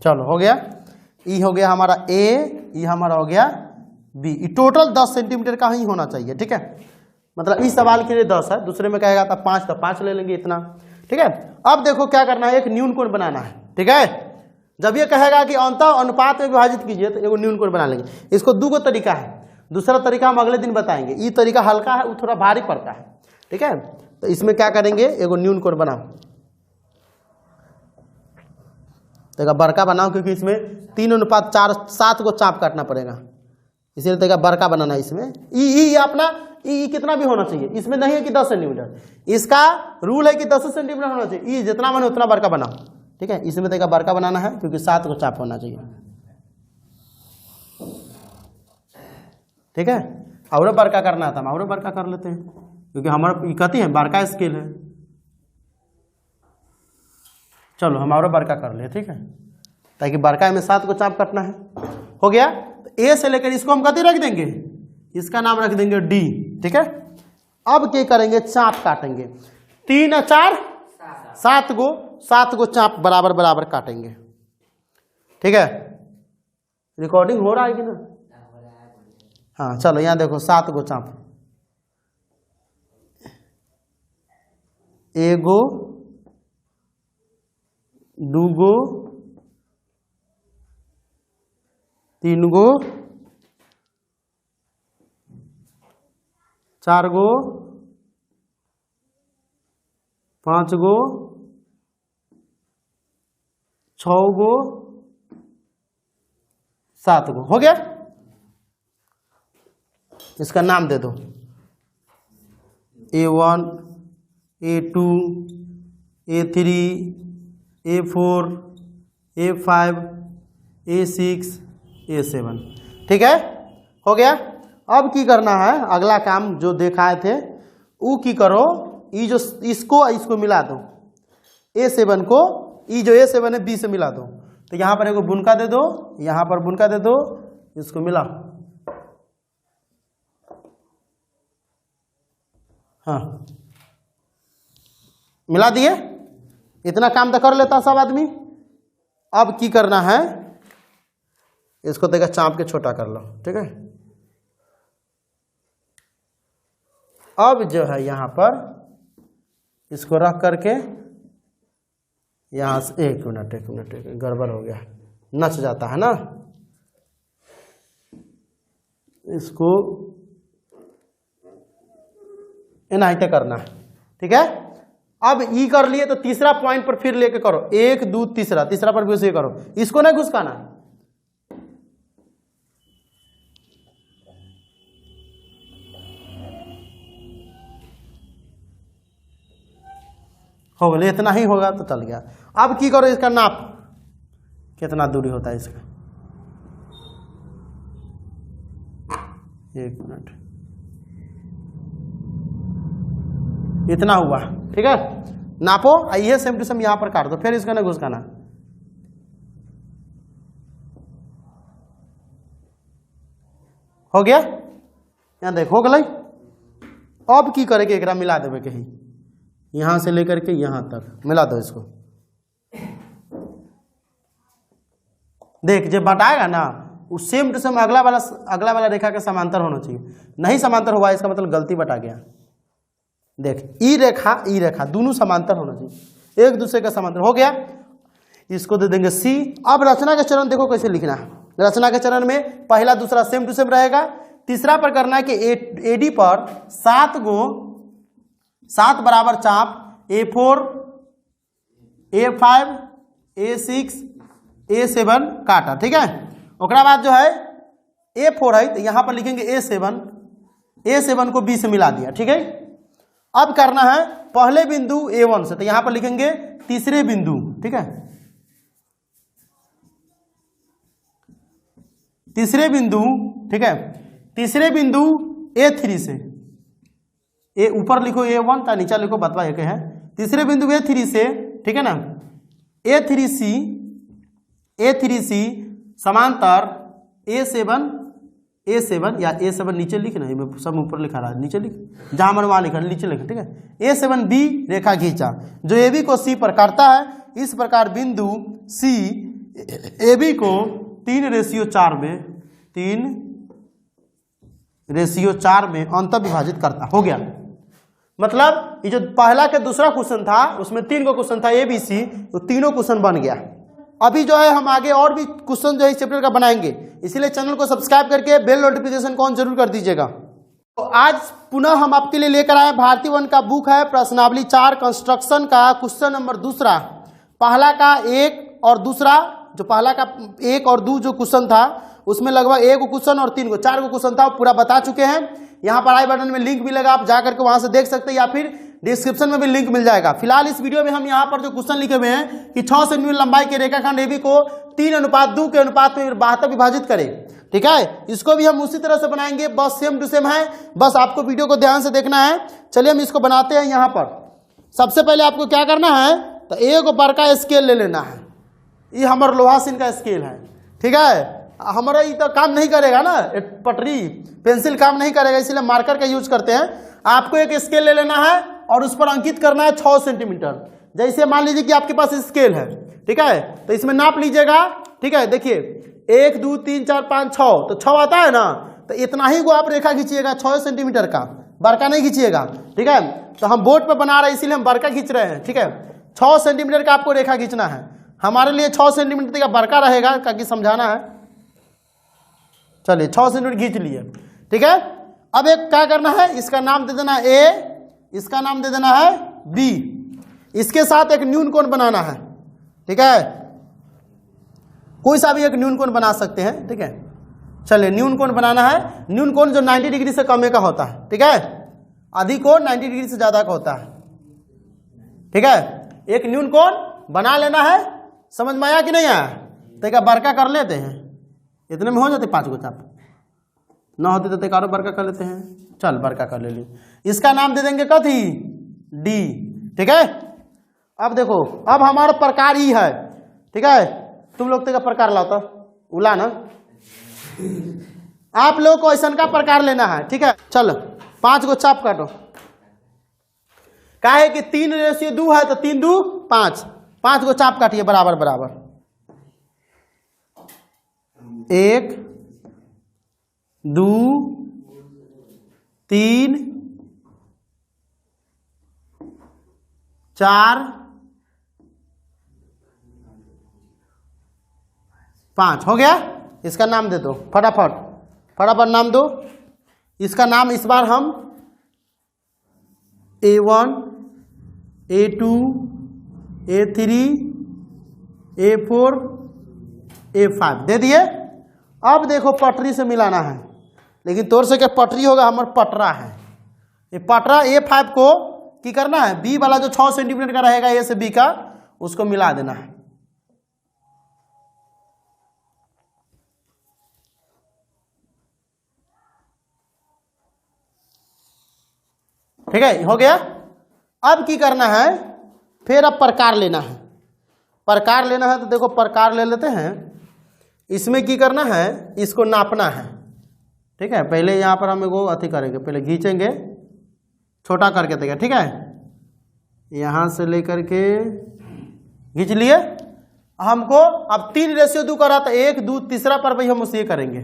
चलो हो गया, ई हो गया हमारा A, ये हमारा हो गया B, ये टोटल 10 सेंटीमीटर का ही होना चाहिए, ठीक है, मतलब इस सवाल के लिए 10 है, दूसरे में कहेगा तो 5, तो 5 ले लेंगे इतना, ठीक है। अब देखो क्या करना है, एक न्यून कोण बनाना है, ठीक है, जब ये कहेगा कि अंतः अनुपात में विभाजित कीजिए तो एक न्यून कोण बना लेंगे, इसको 2 तरीका है, दूसरा तरीका हम अगले दिन बताएंगे, ये तरीका हल्का है, वो थोड़ा भारी पड़ता है, ठीक है, तो इसमें क्या करेंगे, एगो न्यून कोण बनाओ, तो बड़का बनाओ, क्योंकि इसमें 3:4 7 को चाप काटना पड़ेगा, इसीलिए तो बड़का बनाना है, इसमें ई अपना ई कितना भी होना चाहिए, इसमें नहीं है कि 10 सेंटीमीटर, इसका रूल है कि 10 सेंटीमीटर होना चाहिए, ई जितना बने उतना बड़का बनाओ, ठीक है, इसमें तो बड़का बनाना है क्योंकि 7 को चाप होना चाहिए, ठीक है, और बड़का करना था, हम और बड़का कर लेते हैं, क्योंकि हमारा कहती है बड़का स्केल है, चलो हम और बड़का कर ले, ठीक है, ताकि बड़का में 7 को चाप काटना है, हो गया। तो A से लेकर इसको हम कति रख देंगे, इसका नाम रख देंगे D, ठीक है। अब क्या करेंगे, चाप काटेंगे, 3 और 4 7 को चाप बराबर बराबर काटेंगे, ठीक है, रिकॉर्डिंग हो रहा है कि ना, हाँ चलो यहाँ देखो 7 को चाप, एगो 2 गो 3 गो 4 गो 5 गो 6 गो 7 गो, हो गया। इसका नाम दे दो, A1 A2 A3 A4 A5 A6 A7, ठीक है, हो गया। अब की करना है, अगला काम जो दिखाए थे वो की करो, ये जो इसको मिला दो, A7 को, ये जो A7 है B से मिला दो। तो यहाँ पर एगो बुनका दे दो, यहाँ पर बुनका दे दो, इसको मिला। हाँ मिला दिए। इतना काम तो कर लेता सब आदमी। अब की करना है, इसको देखा चाप के छोटा कर लो, ठीक है। अब जो है यहाँ पर इसको रख करके यहाँ से एक मिनट गड़बड़ हो गया, नच जाता है ना, इसको इनाइते करना है, ठीक है। अब ई कर लिए तो तीसरा पॉइंट पर फिर लेके करो, 1 2 तीसरा पर भी उसे करो, इसको नहीं घुसकाना। हो गया, इतना ही होगा तो चल गया। अब की करो, इसका नाप कितना दूरी होता है इसका, 1 मिनट, इतना हुआ, ठीक है। नापो, आइए सेम टू सेम यहां पर काट दो, फिर इसका ना घुसकाना। हो गया, यहां देखो गलई। अब की करे के एकरा मिला देवे कहीं, यहां से लेकर के यहां तक मिला दो इसको। देख जब बटाएगा ना वो सेम टू सेम अगला वाला रेखा के समांतर होना चाहिए। नहीं समांतर हुआ इसका मतलब गलती बटा गया। देख ई रेखा दोनों समांतर होना चाहिए, एक दूसरे का समांतर। हो गया, इसको दे देंगे C। अब रचना के चरण देखो कैसे लिखना है। रचना के चरण में पहला दूसरा सेम टू सेम रहेगा। तीसरा पर करना है कि AD पर 7 बराबर चाप A4 A5 A6 A7 काटा, ठीक है। ओकरा बाद जो है A4 है तो यहाँ पर लिखेंगे A7 को B से मिला दिया, ठीक है। अब करना है पहले बिंदु A1 से, तो यहाँ पर लिखेंगे तीसरे बिंदु, ठीक है। तीसरे बिंदु, ठीक है, तीसरे बिंदु A3 से, ए ऊपर लिखो A1 था, नीचा लिखो बतवा एक है। तीसरे बिंदु A3 से, ठीक है ना, A3C समांतर A7 या A7 नीचे लिख ना, सब ऊपर लिखा रहा है, नीचे लिख, जहां मन वहां लिखा, नीचे लिख, ठीक है। A7B रेखा खींचा जो AB को C पर काटता है। इस प्रकार बिंदु C AB को 3:4 में अंत विभाजित करता। हो गया, मतलब ये जो पहला के दूसरा क्वेश्चन था उसमें 3 को क्वेश्चन था ABC, तो तीनों क्वेश्चन बन गया। अभी जो है हम आगे और भी क्वेश्चन जो है इस चैप्टर का बनाएंगे, इसीलिए चैनल को सब्सक्राइब करके बेल नोटिफिकेशन को ऑन जरूर कर दीजिएगा। तो आज पुनः हम आपके लिए लेकर आए भारती वन का बुक है प्रश्नावली 4 कंस्ट्रक्शन का क्वेश्चन नंबर दूसरा। पहला का 1 और दूसरा, जो पहला का 1 और 2 जो क्वेश्चन था उसमें लगभग 1 क्वेश्चन और 3 4 क्वेश्चन था, पूरा बता चुके हैं। यहाँ पर आई बटन में लिंक भी लगा, आप जाकर के वहां से देख सकते हैं, या फिर डिस्क्रिप्शन में भी लिंक मिल जाएगा। फिलहाल इस वीडियो में हम यहाँ पर जो क्वेश्चन लिखे हुए हैं कि 6 सेंटीमीटर लंबाई के रेखाखंड AB को 3:2 के अनुपात में 72 विभाजित करें, ठीक है। इसको भी हम उसी तरह से बनाएंगे, बस सेम टू सेम है, बस आपको वीडियो को ध्यान से देखना है। चलिए हम इसको बनाते हैं। यहाँ पर सबसे पहले आपको क्या करना है, तो एक बड़का स्केल ले लेना है। ये हमारा लोहा सीन का स्केल है, ठीक है। हमारा ये तो काम नहीं करेगा ना, पटरी पेंसिल काम नहीं करेगा, इसलिए मार्कर का यूज करते हैं। आपको एक स्केल ले लेना है और उस पर अंकित करना है 6 सेंटीमीटर। जैसे मान लीजिए कि आपके पास स्केल है, ठीक है, तो इसमें नाप लीजिएगा, ठीक है। देखिए 1 2 3 4 5 6, तो 6 आता है ना, तो इतना ही को आप रेखा खींचिएगा 6 सेंटीमीटर का, बड़का नहीं खींचिएगा, ठीक है। तो हम बोर्ड पर बना रहे हैं इसीलिए हम बड़का खींच रहे हैं, ठीक है। 6 सेंटीमीटर का आपको रेखा खींचना है। हमारे लिए 6 सेंटीमीटर का बड़का रहेगा, ताकि समझाना है। चलिए 6 सेंटीमीटर खींच लिए, ठीक है। अब एक क्या करना है, इसका नाम दे देना है A, इसका नाम दे देना है B, इसके साथ एक न्यून कोण बनाना है, ठीक है। कोई सा भी एक न्यून कोण बना सकते हैं, ठीक है। चलिए न्यून कोण बनाना है। न्यून कोण जो 90 डिग्री से कम का होता है, ठीक है। अधिक कोण 90 डिग्री से ज्यादा का होता है, ठीक है। एक न्यून कोण बना लेना है। समझ में आया कि नहीं आया, तो एक बड़का कर लेते हैं, इतने में हो जाते 5 गो चाप। ना होती तो तेकारो बड़का कर लेते हैं, चल बड़का कर ले ली। इसका नाम दे देंगे कथी, डी, ठीक है। अब देखो, अब हमारा प्रकार ई है, ठीक है। तुम लोग का प्रकार लाओ तो उला ना, आप लोग को ऐसा का प्रकार लेना है, ठीक है। चलो 5 गो चाप काटो, काहे कि 3:2 है तो 3 2 5, 5 गो चाप काटिए बराबर बराबर, 1 2 3 4 5 हो गया। इसका नाम दे दो फटाफट, फटाफट नाम दो। इसका नाम इस बार हम A1 A2 A3 A4 A5 दे दिए। अब देखो पटरी से मिलाना है, लेकिन तोर से क्या पटरी होगा, हमारा पटरा है। ये पटरा A5 को की करना है, बी वाला जो 6 सेंटीमीटर का रहेगा ए से बी का, उसको मिला देना है। ठीक है, हो गया। अब की करना है, फिर अब प्रकार लेना है। प्रकार लेना है तो देखो प्रकार ले लेते हैं। इसमें की करना है, इसको नापना है, ठीक है। पहले यहाँ पर हम एगो अथी करेंगे, पहले खींचेंगे छोटा करके देगा, ठीक है। यहाँ से लेकर के खींच लिए। हमको अब 3:2 करा तो 1 2 तीसरा पर भाई हम उसे करेंगे,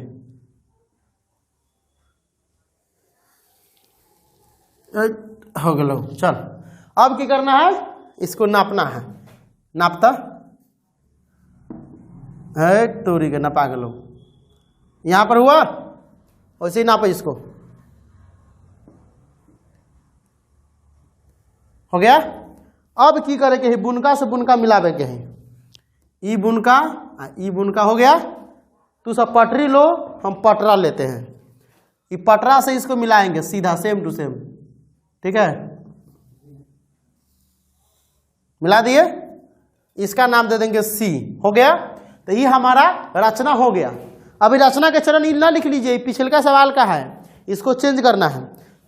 हो गलो। चल अब क्या करना है, इसको नापना है। नापता है टोरी के नपा गलो, यहाँ पर हुआ वैसे ही नापो इसको, हो गया। अब की करे के है, बुनका से बुनका मिलावे के है। ई बुनका हो गया। तू सब पटरी लो, हम पटरा लेते हैं। ये पटरा से इसको मिलाएंगे सीधा सेम टू सेम, ठीक है। मिला दिए, इसका नाम दे देंगे सी, हो गया। तो ये हमारा रचना हो गया। अभी रचना के चरण ना लिख लीजिए, पिछले का सवाल का है, इसको चेंज करना है।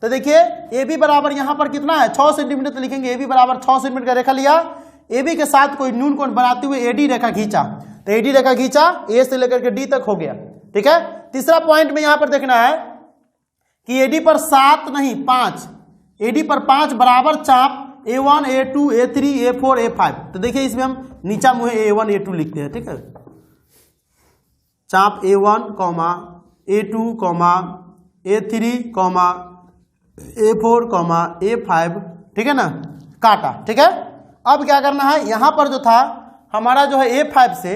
तो देखिए ए बी बराबर यहाँ पर कितना है 6 सेंटीमीटर, तो लिखेंगे ए बी बराबर 6 सेंटीमीटर का रेखा लिया। ए बी के साथ कोई न्यून कोण बनाते हुए एडी रेखा खींचा, तो एडी रेखा खींचा, ए से लेकर के डी तक हो गया, ठीक है। तीसरा पॉइंट में यहाँ पर देखना है कि एडी पर 7 नहीं 5, एडी पर 5 बराबर चाप A1 A2 A3 A4 A5। तो देखिए इसमें हम नीचा मुँह A1 A2 लिखते हैं, ठीक है। चाप A1 A2 A3 A4 A5, ठीक है ना, काटा, ठीक है। अब क्या करना है, यहाँ पर जो था हमारा जो है A5 से,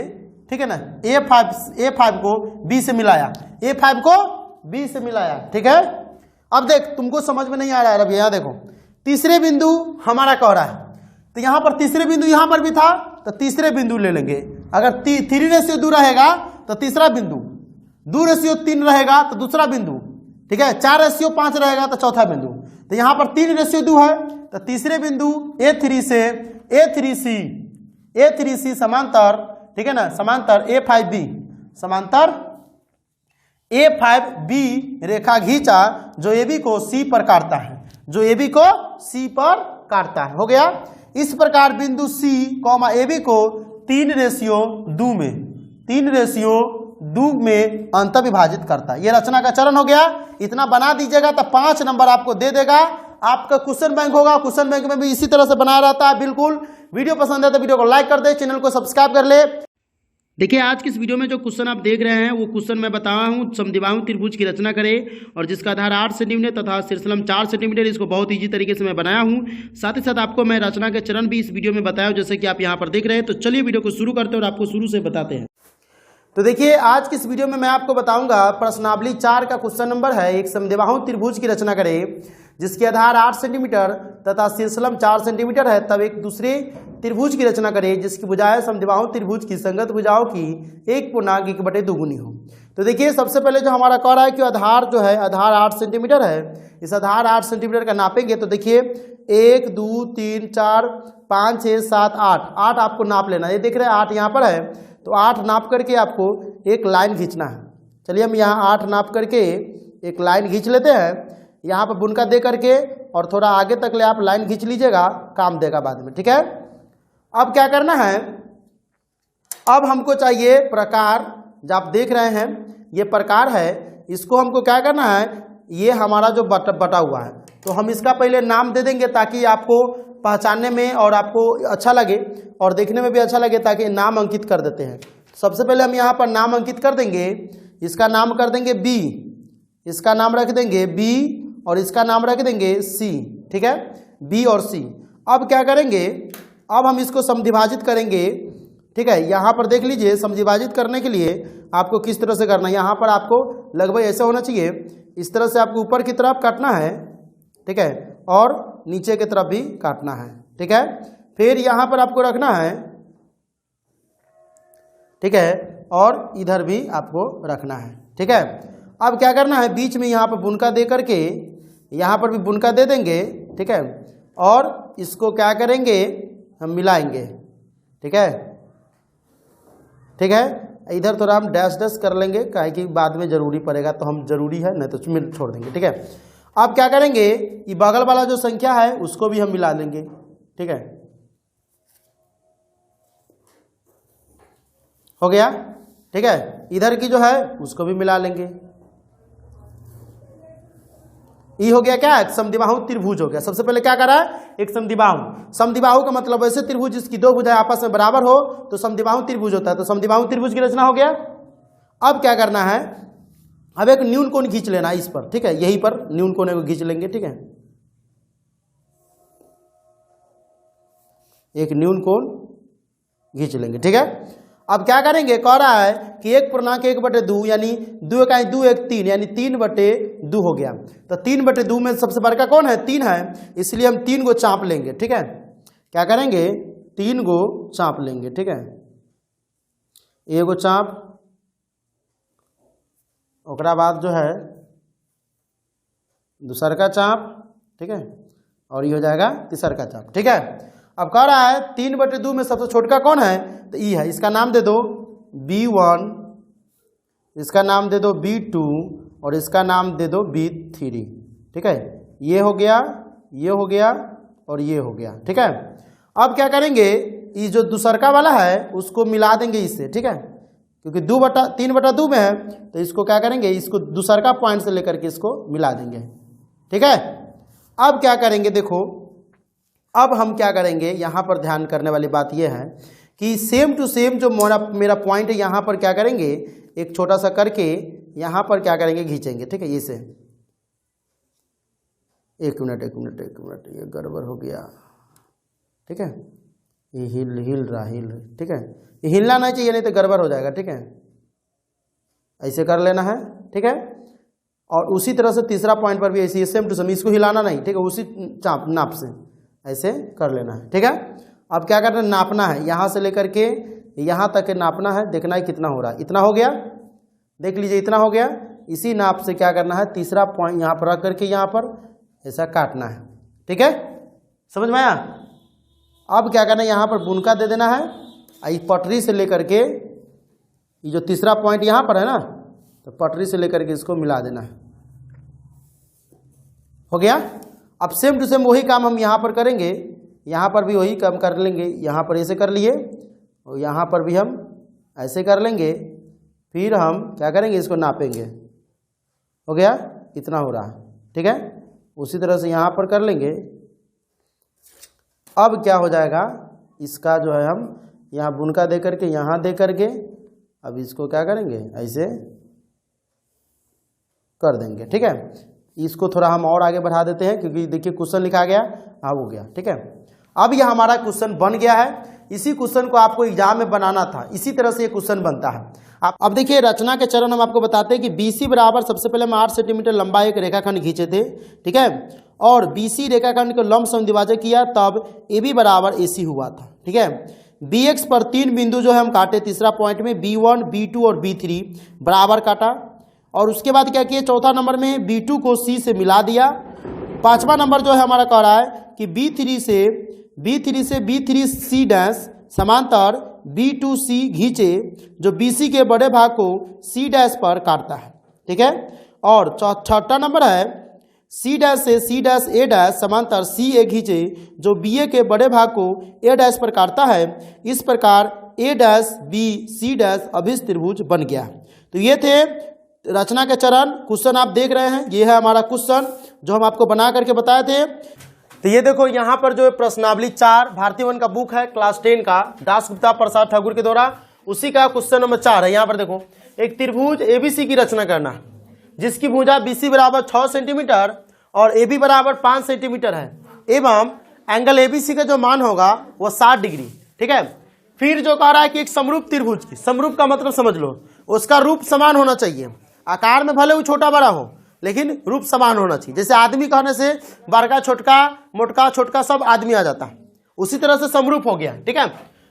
ठीक है ना, A5 को B से मिलाया, A5 को B से मिलाया, ठीक है। अब देख तुमको समझ में नहीं आ रहा है, अब यहाँ देखो तीसरे बिंदु हमारा कह रहा है, तो यहाँ पर तीसरे बिंदु यहाँ पर भी था, तो तीसरे बिंदु ले लेंगे। अगर 3:2 रहेगा तो तीसरा बिंदु, 2:3 रहेगा तो दूसरा बिंदु, ठीक है। 4:5 रहेगा तो चौथा बिंदु। तो यहाँ पर 3:2 है, तो तीसरे बिंदु A3 से A3C समांतर, ठीक है ना, समांतर A5B, समांतर A5B रेखा खींचा जो AB को C पर काटता है, जो AB को C पर काटता है, हो गया। इस प्रकार बिंदु C, AB को 3:2 में अंत विभाजित करता है। ये रचना का चरण हो गया। इतना बना दीजिएगा तो 5 नंबर आपको दे देगा। आपका क्वेश्चन बैंक होगा, क्वेश्चन बैंक में भी इसी तरह से बना रहता है बिल्कुल। वीडियो पसंद है तो वीडियो को लाइक कर दे, चैनल को सब्सक्राइब कर ले। देखिए आज की इस वीडियो में जो क्वेश्चन आप देख रहे हैं वो क्वेश्चन मैं बताया हूँ, समद्विबाहु त्रिभुज की रचना करें, और जिसका आधार 8 सेंटीमीटर तथा शीर्षलंब 4 सेंटीमीटर। इसको बहुत ईजी तरीके से मैं बनाया हूँ। साथ ही साथ आपको मैं रचना के चरण भी इस वीडियो में बताया, जैसे कि आप यहाँ पर देख रहे हैं। तो चलिए वीडियो को शुरू करते हैं और आपको शुरू से बताते हैं। तो देखिए आज की इस वीडियो में मैं आपको बताऊंगा प्रश्नावली 4 का क्वेश्चन नंबर है, एक समद्विबाहु त्रिभुज की रचना करें जिसकी आधार 8 सेंटीमीटर तथा शीर्षलंब 4 सेंटीमीटर है, तब एक दूसरे त्रिभुज की रचना करें जिसकी भुजाएं समद्विबाहु त्रिभुज की संगत भुजाओं की 1/1/2 गुनी हो। तो देखिए सबसे पहले जो हमारा कह रहा है कि आधार जो है, आधार 8 सेंटीमीटर है, इस आधार 8 सेंटीमीटर का नापेंगे। तो देखिए 1 2 3 4 5 6 7 8 आपको नाप लेना। ये देख रहे हैं 8 यहाँ पर है, तो 8 नाप करके आपको एक लाइन खींचना है। चलिए हम यहाँ 8 नाप करके एक लाइन खींच लेते हैं यहाँ पर बुनका दे करके, और थोड़ा आगे तक ले आप लाइन खींच लीजिएगा, काम देगा बाद में, ठीक है। अब क्या करना है, अब हमको चाहिए प्रकार, जो आप देख रहे हैं ये प्रकार है, इसको हमको क्या करना है, ये हमारा जो बटा हुआ है, तो हम इसका पहले नाम दे देंगे ताकि आपको पहचानने में और आपको अच्छा लगे और देखने में भी अच्छा लगे, ताकि नाम अंकित कर देते हैं। सबसे पहले हम यहाँ पर नाम अंकित कर देंगे, इसका नाम कर देंगे बी, इसका नाम रख देंगे बी, और इसका नाम रख देंगे सी, ठीक है, बी और सी। अब क्या करेंगे, अब हम इसको समद्विभाजित करेंगे, ठीक है। यहाँ पर देख लीजिए, समद्विभाजित करने के लिए आपको किस तरह से करना है, यहाँ पर आपको लगभग ऐसा होना चाहिए, इस तरह से आपको ऊपर की तरफ काटना है, ठीक है, और नीचे की तरफ भी काटना है, ठीक है। फिर यहाँ पर आपको रखना है, ठीक है, और इधर भी आपको रखना है, ठीक है। अब क्या करना है, बीच में यहाँ पर बुनका दे करके यहाँ पर भी बुनका दे देंगे, ठीक है, और इसको क्या करेंगे, हम मिलाएंगे, ठीक है, ठीक है। इधर थोड़ा हम डैश डैश कर लेंगे, काहे कि बाद में जरूरी पड़ेगा, तो हम जरूरी है नहीं तो छोड़ देंगे, ठीक है। अब क्या करेंगे, ये बगल वाला जो संख्या है उसको भी हम मिला लेंगे, ठीक है, हो गया, ठीक है। इधर की जो है उसको भी मिला लेंगे, ये हो गया क्या, एक समद्विबाहु त्रिभुज हो गया। सबसे पहले क्या करा है, एक समद्विबाहु। समद्विबाहु का मतलब ऐसे त्रिभुज जिसकी दो भुजाएं आपस में बराबर हो तो समद्विबाहु त्रिभुज होता है, तो समद्विबाहु त्रिभुज की रचना हो गया। अब क्या करना है, अब एक न्यून कोण खींच लेना है इस पर, ठीक है, यहीं पर न्यून कोण को खींच लेंगे, ठीक है, एक न्यून कोण खींच लेंगे, ठीक है। अब क्या करेंगे, कह रहा है कि 1/1/2 यानी 2 का 2 1 3 यानी 3/2 हो गया। तो 3/2 में सबसे बड़का कौन है, 3 है, इसलिए हम 3 को चाप लेंगे, ठीक है। क्या करेंगे, 3 को चाप लेंगे, ठीक है, एगो चाप, ओकरा बाद जो है दूसर का चाप, ठीक है, और ये हो जाएगा तीसर का चाप, ठीक है। अब कह रहा है 3/2 में सबसे छोटका कौन है, तो ई है, इसका नाम दे दो B1, इसका नाम दे दो B2 और इसका नाम दे दो B3, ठीक है। ये हो गया, ये हो गया और ये हो गया, ठीक है। अब क्या करेंगे, ये जो दूसरका वाला है उसको मिला देंगे इससे, ठीक है, क्योंकि 3/2 में है, तो इसको क्या करेंगे, इसको दूसरका पॉइंट से लेकर के इसको मिला देंगे, ठीक है। अब क्या करेंगे, देखो अब हम क्या करेंगे, यहाँ पर ध्यान करने वाली बात यह है कि सेम टू सेम जो मेरा पॉइंट है यहाँ पर क्या करेंगे, एक छोटा सा करके यहाँ पर क्या करेंगे, खींचेंगे, ठीक है, ये से। एक मिनट, ये गड़बड़ हो गया, ठीक है, ये हिल रहा, ठीक है, ये हिलना नहीं चाहिए, नहीं तो गड़बड़ हो जाएगा, ठीक है, ऐसे कर लेना है, ठीक है। और उसी तरह से तीसरा पॉइंट पर भी ऐसे सेम टू सेम, इसको हिलाना नहीं, ठीक है, उसी नाप से ऐसे कर लेना है, ठीक है। अब क्या करना है, नापना है, यहाँ से लेकर के यहाँ तक नापना है, देखना है कितना हो रहा है, इतना हो गया, देख लीजिए इतना हो गया। इसी नाप से क्या करना है, तीसरा पॉइंट यहाँ पर रख करके यहाँ पर ऐसा काटना है, ठीक है, समझ में आया। अब क्या करना है, यहाँ पर बुनका दे देना है, इस पटरी से लेकर के ये जो तीसरा पॉइंट यहाँ पर है ना, तो पटरी से लेकर के इसको मिला देना है, हो गया। अब सेम टू सेम वही काम हम यहाँ पर करेंगे, यहाँ पर भी वही काम कर लेंगे, यहाँ पर ऐसे कर लिए और यहाँ पर भी हम ऐसे कर लेंगे, फिर हम क्या करेंगे, इसको नापेंगे, हो गया, कितना हो रहा है, ठीक है। उसी तरह से यहाँ पर कर लेंगे। अब क्या हो जाएगा, इसका जो है हम यहाँ बुनका दे करके यहाँ दे करके अब इसको क्या करेंगे, ऐसे कर देंगे, ठीक है। इसको थोड़ा हम और आगे बढ़ा देते हैं, क्योंकि देखिए क्वेश्चन लिखा गया, अब हो गया, ठीक है। अब यह हमारा क्वेश्चन बन गया है। इसी क्वेश्चन को आपको एग्जाम में बनाना था, इसी तरह से ये क्वेश्चन बनता है। अब देखिए रचना के चरण हम आपको बताते हैं कि BC बराबर, सबसे पहले हम 8 सेंटीमीटर लंबा एक रेखाखंड खींचे थे, ठीक है, और BC रेखाखंड को लंब समद्विभाजक किया, तब AB बराबर AC हुआ था, ठीक है। BX पर 3 बिंदु जो है हम काटे, तीसरा पॉइंट में B1, B2 और B3 बराबर काटा, और उसके बाद क्या किया, चौथा नंबर में B2 को C से मिला दिया। पांचवा नंबर जो है हमारा कह रहा है कि B3 से B3C डैश समांतर B2C खींचे, जो BC के बड़े भाग को C डैश पर काटता है, ठीक है। और छठा नंबर है सी डैश से सी डैश ए डैश समांतर सी ए खींचे जो बी ए के बड़े भाग को ए डैश पर काटता है, इस प्रकार ए डैश बी सी डैश अभिष्ट त्रिभुज बन गया। तो ये थे रचना के चरण। क्वेश्चन आप देख रहे हैं, ये है हमारा क्वेश्चन जो हम आपको बना करके बताए थे। तो ये देखो यहाँ पर जो प्रश्नावली 4 भारतीय वन का बुक है क्लास 10 का, दासगुप्ता प्रसाद ठाकुर के द्वारा, उसी का क्वेश्चन नंबर 4 है। यहाँ पर देखो, एक त्रिभुज एबीसी की रचना करना जिसकी भुजा बीसी बराबर 6 सेंटीमीटर और ए बी बराबर 5 सेंटीमीटर है एवं एंगल एबीसी का जो मान होगा वो 60 डिग्री। ठीक है। फिर जो कह रहा है कि एक समरूप त्रिभुज की, समरूप का मतलब समझ लो, उसका रूप समान होना चाहिए, आकार में भले वो छोटा बड़ा हो लेकिन रूप समान होना चाहिए। जैसे आदमी कहने से बड़का छोटका मोटका छोटका सब आदमी आ जाता, उसी तरह से समरूप हो गया। ठीक है।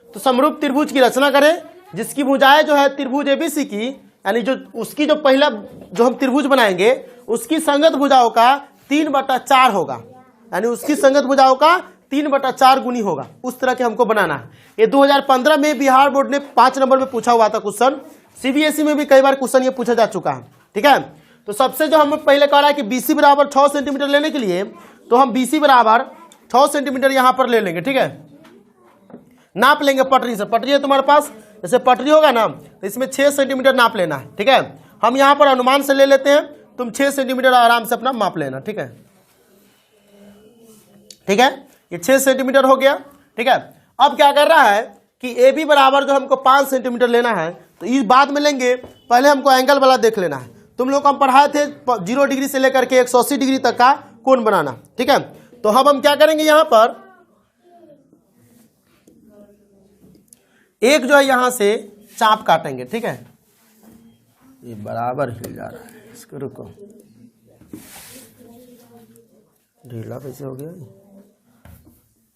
तो समरूप त्रिभुज की रचना करें जिसकी भुजाएं जो है त्रिभुज एबीसी की, यानी जो उसकी जो पहला जो हम त्रिभुज बनाएंगे उसकी संगत भुजाओं का 3/4 होगा, यानी उसकी संगत भुजाओं का 3/4 गुनी होगा। उस तरह के हमको बनाना है। ये 2015 में बिहार बोर्ड ने 5 नंबर में पूछा हुआ था क्वेश्चन, सीबीएसई में भी कई बार क्वेश्चन ये पूछा जा चुका है। ठीक है। तो सबसे जो हम पहले कह रहा है कि बीसी बराबर 6 सेंटीमीटर लेने के लिए, तो हम बीसी बराबर 6 सेंटीमीटर यहां पर ले लेंगे। ठीक है। नाप लेंगे पटरी से, पटरी है तुम्हारे पास, जैसे पटरी होगा ना तो इसमें 6 सेंटीमीटर नाप लेना है। ठीक है। हम यहां पर अनुमान से ले लेते हैं, तुम 6 सेंटीमीटर आराम से अपना माप लेना। ठीक है। ठीक है, ये 6 सेंटीमीटर हो गया। ठीक है। अब क्या कर रहा है कि ए बी बराबर जो हमको 5 सेंटीमीटर लेना है, तो इस बाद में लेंगे, पहले हमको एंगल वाला देख लेना है। तुम लोग को हम पढ़ाए थे 0 डिग्री से लेकर के 180 डिग्री तक का कोण बनाना। ठीक है। तो अब हम क्या करेंगे, यहां पर एक जो है यहां से चाप काटेंगे। ठीक है। ये बराबर हिल जा रहा है, इसको रुको, ढीला कैसे हो गया।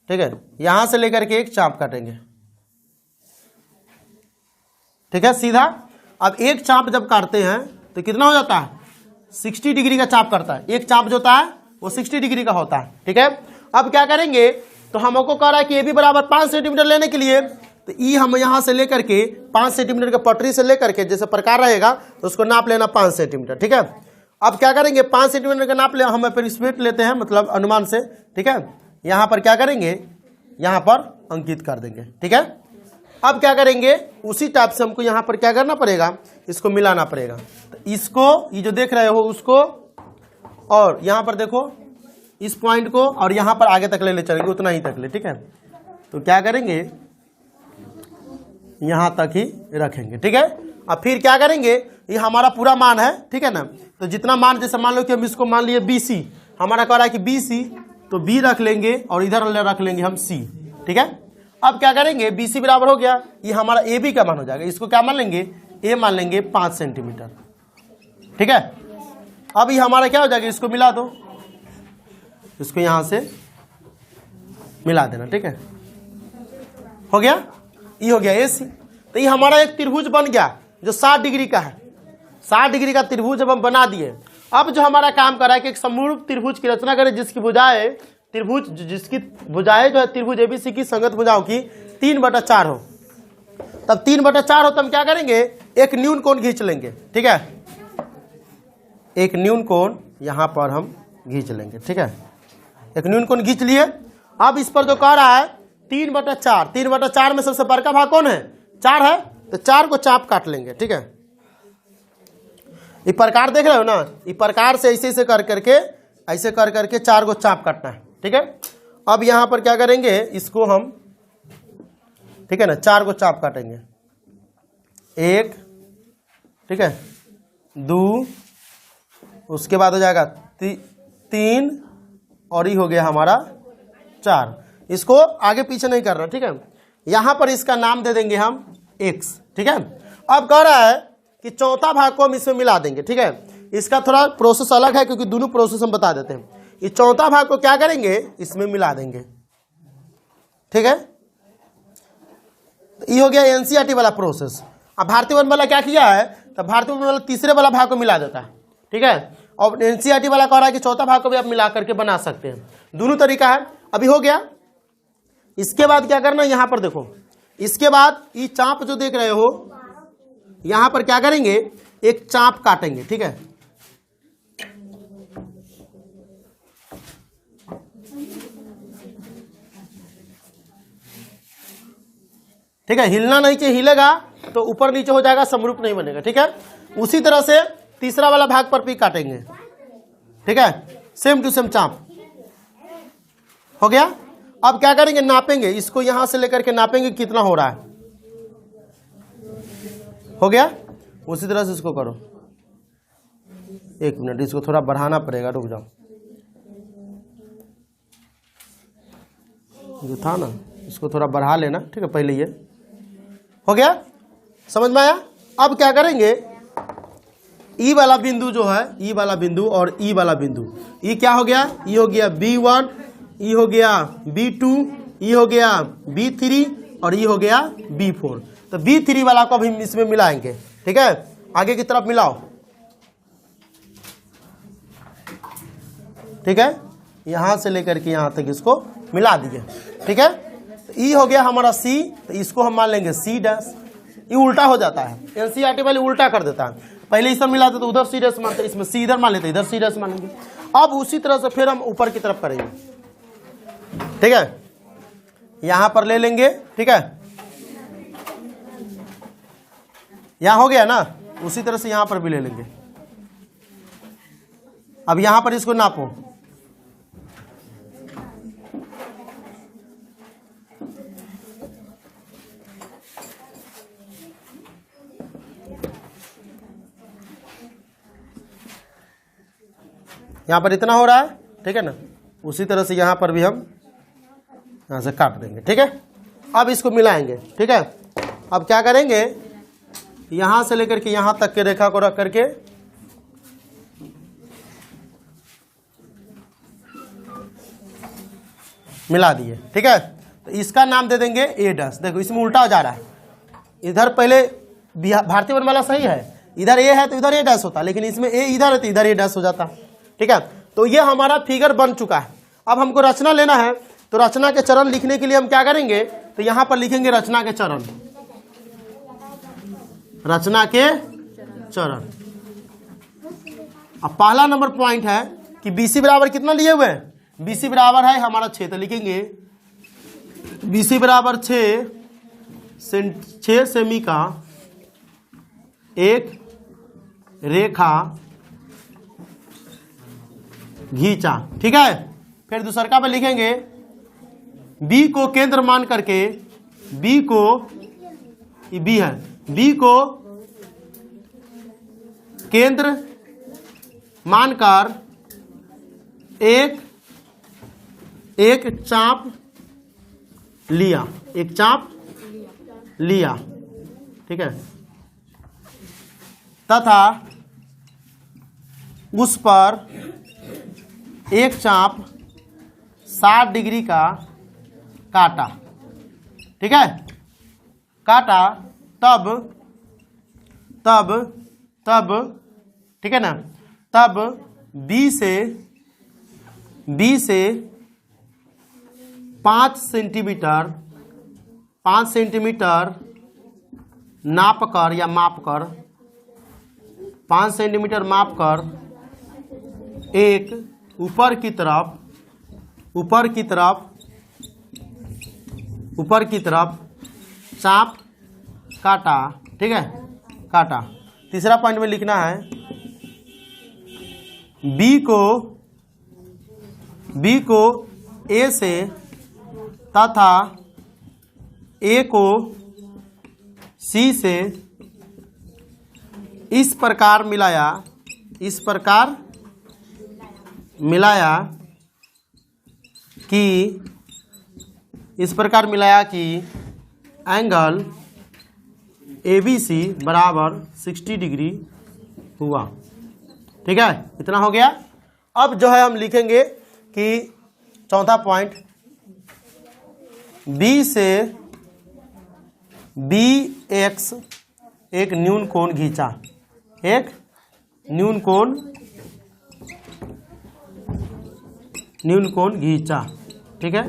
ठीक है। यहां से लेकर के एक चाप काटेंगे। ठीक है, सीधा। अब एक चाप जब काटते हैं तो कितना हो जाता है, 60 डिग्री का चाप करता है। एक चाप जो होता है वो 60 डिग्री का होता है। ठीक है। अब क्या करेंगे, तो हमको कह रहा है कि ए बी बराबर 5 सेंटीमीटर लेने के लिए, तो ई हम यहां से लेकर के 5 सेंटीमीटर के पटरी से लेकर के जैसे प्रकार रहेगा तो उसको नाप लेना 5 सेंटीमीटर। ठीक है। अब क्या करेंगे, 5 सेंटीमीटर का नाप ले, हम अप्रोक्सीमेट लेते हैं, मतलब अनुमान से। ठीक है। यहां पर क्या करेंगे, यहां पर अंकित कर देंगे। ठीक है। अब क्या करेंगे, उसी टाइप से हमको यहां पर क्या करना पड़ेगा, इसको मिलाना पड़ेगा। तो इसको, ये जो देख रहे हो उसको, और यहां पर देखो इस पॉइंट को, और यहां पर आगे तक ले चलेंगे, उतना ही तक ले। ठीक है। तो क्या करेंगे, यहां तक ही रखेंगे। ठीक है। अब फिर क्या करेंगे, ये हमारा पूरा मान है। ठीक है ना। तो जितना मान, जैसे मान लो कि हम इसको मान लिए BC, हमारा कह रहा है कि BC, तो B रख लेंगे और इधर रख लेंगे हम C। ठीक है। अब क्या करेंगे, BC बराबर हो गया, ये हमारा AB का मान हो जाएगा, इसको क्या मान लेंगे, A मान लेंगे 5 सेंटीमीटर। ठीक है। अब ये हमारा क्या हो जाएगा, इसको मिला दो, इसको यहां से मिला देना। ठीक है, हो गया, ये हो गया AC। तो ये हमारा एक त्रिभुज बन गया जो 60 डिग्री का है। 60 डिग्री का त्रिभुज जब हम बना दिए, अब जो हमारा काम कर रहा है कि एक समरूप त्रिभुज की रचना करें जिसकी भुजाएं जिसकी भुजाएं जो है त्रिभुज एबीसी की संगत भुजाओं की 3/4 हो। तब 3/4 हो तो हम क्या करेंगे, एक न्यून कोण खींच लेंगे। ठीक है। एक न्यून कोण यहां पर हम खींच लेंगे। ठीक है। एक न्यून कोण खींच लिए। अब इस पर जो कह रहा है 3/4, 3/4 में सबसे बड़का भाग कौन है, 4 है, तो 4 को चाप काट लेंगे। ठीक है। ये प्रकार देख रहे हो ना, ये प्रकार से ऐसे ऐसे कर करके, ऐसे कर करके 4 को चाप काटना है। ठीक है। अब यहां पर क्या करेंगे, इसको हम, ठीक है ना, 4 को चाप काटेंगे, 1, ठीक है, 2, उसके बाद हो जाएगा 3, और ये हो गया हमारा 4। इसको आगे पीछे नहीं करना। ठीक है। यहां पर इसका नाम दे देंगे हम x। ठीक है। अब कह रहा है कि चौथा भाग को हम इसमें मिला देंगे। ठीक है। इसका थोड़ा प्रोसेस अलग है क्योंकि दोनों प्रोसेस हम बता देते हैं। ये चौथा भाग को क्या करेंगे, इसमें मिला देंगे। ठीक है। तो ये हो गया एनसीईआरटी वाला प्रोसेस। अब भारतीय वन वाला क्या किया है, तो भारतीय वन वाला तीसरे वाला भाग को मिला देता है। ठीक है। और एनसीईआरटी वाला कह रहा है कि चौथा भाग को भी आप मिला करके बना सकते हैं। दोनों तरीका है। अभी हो गया। इसके बाद क्या करना, यहां पर देखो, इसके बाद ये चाप जो देख रहे हो, यहां पर क्या करेंगे, एक चाप काटेंगे। ठीक है। ठीक है, हिलना नहीं चाहिए, हिलेगा तो ऊपर नीचे हो जाएगा, समरूप नहीं बनेगा। ठीक है, उसी तरह से तीसरा वाला भाग पर भी काटेंगे। ठीक है, सेम टू सेम चाप हो गया। अब क्या करेंगे, नापेंगे इसको, यहां से लेकर के नापेंगे कितना हो रहा है। हो गया, उसी तरह से इसको करो। एक मिनट, इसको थोड़ा बढ़ाना पड़ेगा, रुक जाओ। जो था ना इसको थोड़ा बढ़ा लेना। ठीक है, पहले ये हो गया, समझ में आया। अब क्या करेंगे, ई वाला बिंदु जो है, ई वाला बिंदु और ई वाला बिंदु, ई क्या हो गया, ई हो गया B1, ई हो गया B2, ई हो गया B3 और ई हो गया B4। तो B3 वाला को भी इसमें मिलाएंगे। ठीक है, आगे की तरफ मिलाओ। ठीक है, यहां से लेकर के यहां तक इसको मिला दिए। ठीक है, तो ई हो गया हमारा C, तो इसको हम मान लेंगे C डैश। ये उल्टा हो जाता है, एनसीईआरटी वाले उल्टा कर देता है। पहले इसे मिलाते तो उधर C डैश मानते, इसमें C इधर मान लेते, इधर C डैश मानेंगे। अब उसी तरह से फिर हम ऊपर की तरफ करेंगे। ठीक है, यहां पर ले लेंगे। ठीक है, यहां हो गया ना, उसी तरह से यहां पर भी ले लेंगे। अब यहां पर इसको नापो। यहां पर इतना हो रहा है। ठीक है ना, उसी तरह से यहां पर भी हम यहां से काट देंगे। ठीक है, अब इसको मिलाएंगे। ठीक है, अब क्या करेंगे, यहां से लेकर के यहां तक के रेखा को रख करके मिला दिए। ठीक है, तो इसका नाम दे देंगे A डैश। देखो इसमें उल्टा हो जा रहा है, इधर पहले भारतीय वर्णमाला सही है, इधर A है तो इधर A डैश होता, लेकिन इसमें A इधर है तो इधर A डैश हो जाता। ठीक है, तो ये हमारा फिगर बन चुका है। अब हमको रचना लेना है, तो रचना के चरण लिखने के लिए हम क्या करेंगे, तो यहां पर लिखेंगे रचना के चरण। रचना के चरण। अब पहला नंबर पॉइंट है कि BC बराबर कितना लिए हुए हैं, BC बराबर है हमारा 6, तो लिखेंगे BC बराबर 6 सेमी का एक रेखा घींचा। ठीक है, फिर दूसरका पे लिखेंगे B को केंद्र मान करके, B को, B है, B को केंद्र मानकर एक चाप लिया, एक चाप लिया। ठीक है, तथा उस पर एक चाप 60 डिग्री का काटा। ठीक है, काटा, तब ठीक है ना, तब B से 5 सेंटीमीटर नाप कर या माप कर, 5 सेंटीमीटर माप कर एक ऊपर की तरफ चाप काटा। ठीक है, काटा। तीसरा पॉइंट में लिखना है B को A से तथा A को C से इस प्रकार मिलाया कि एंगल ABC बराबर 60 डिग्री हुआ। ठीक है, इतना हो गया। अब जो है हम लिखेंगे कि चौथा पॉइंट, B से BX एक न्यून कोण घींचा, एक न्यून कोण घींचा। ठीक है,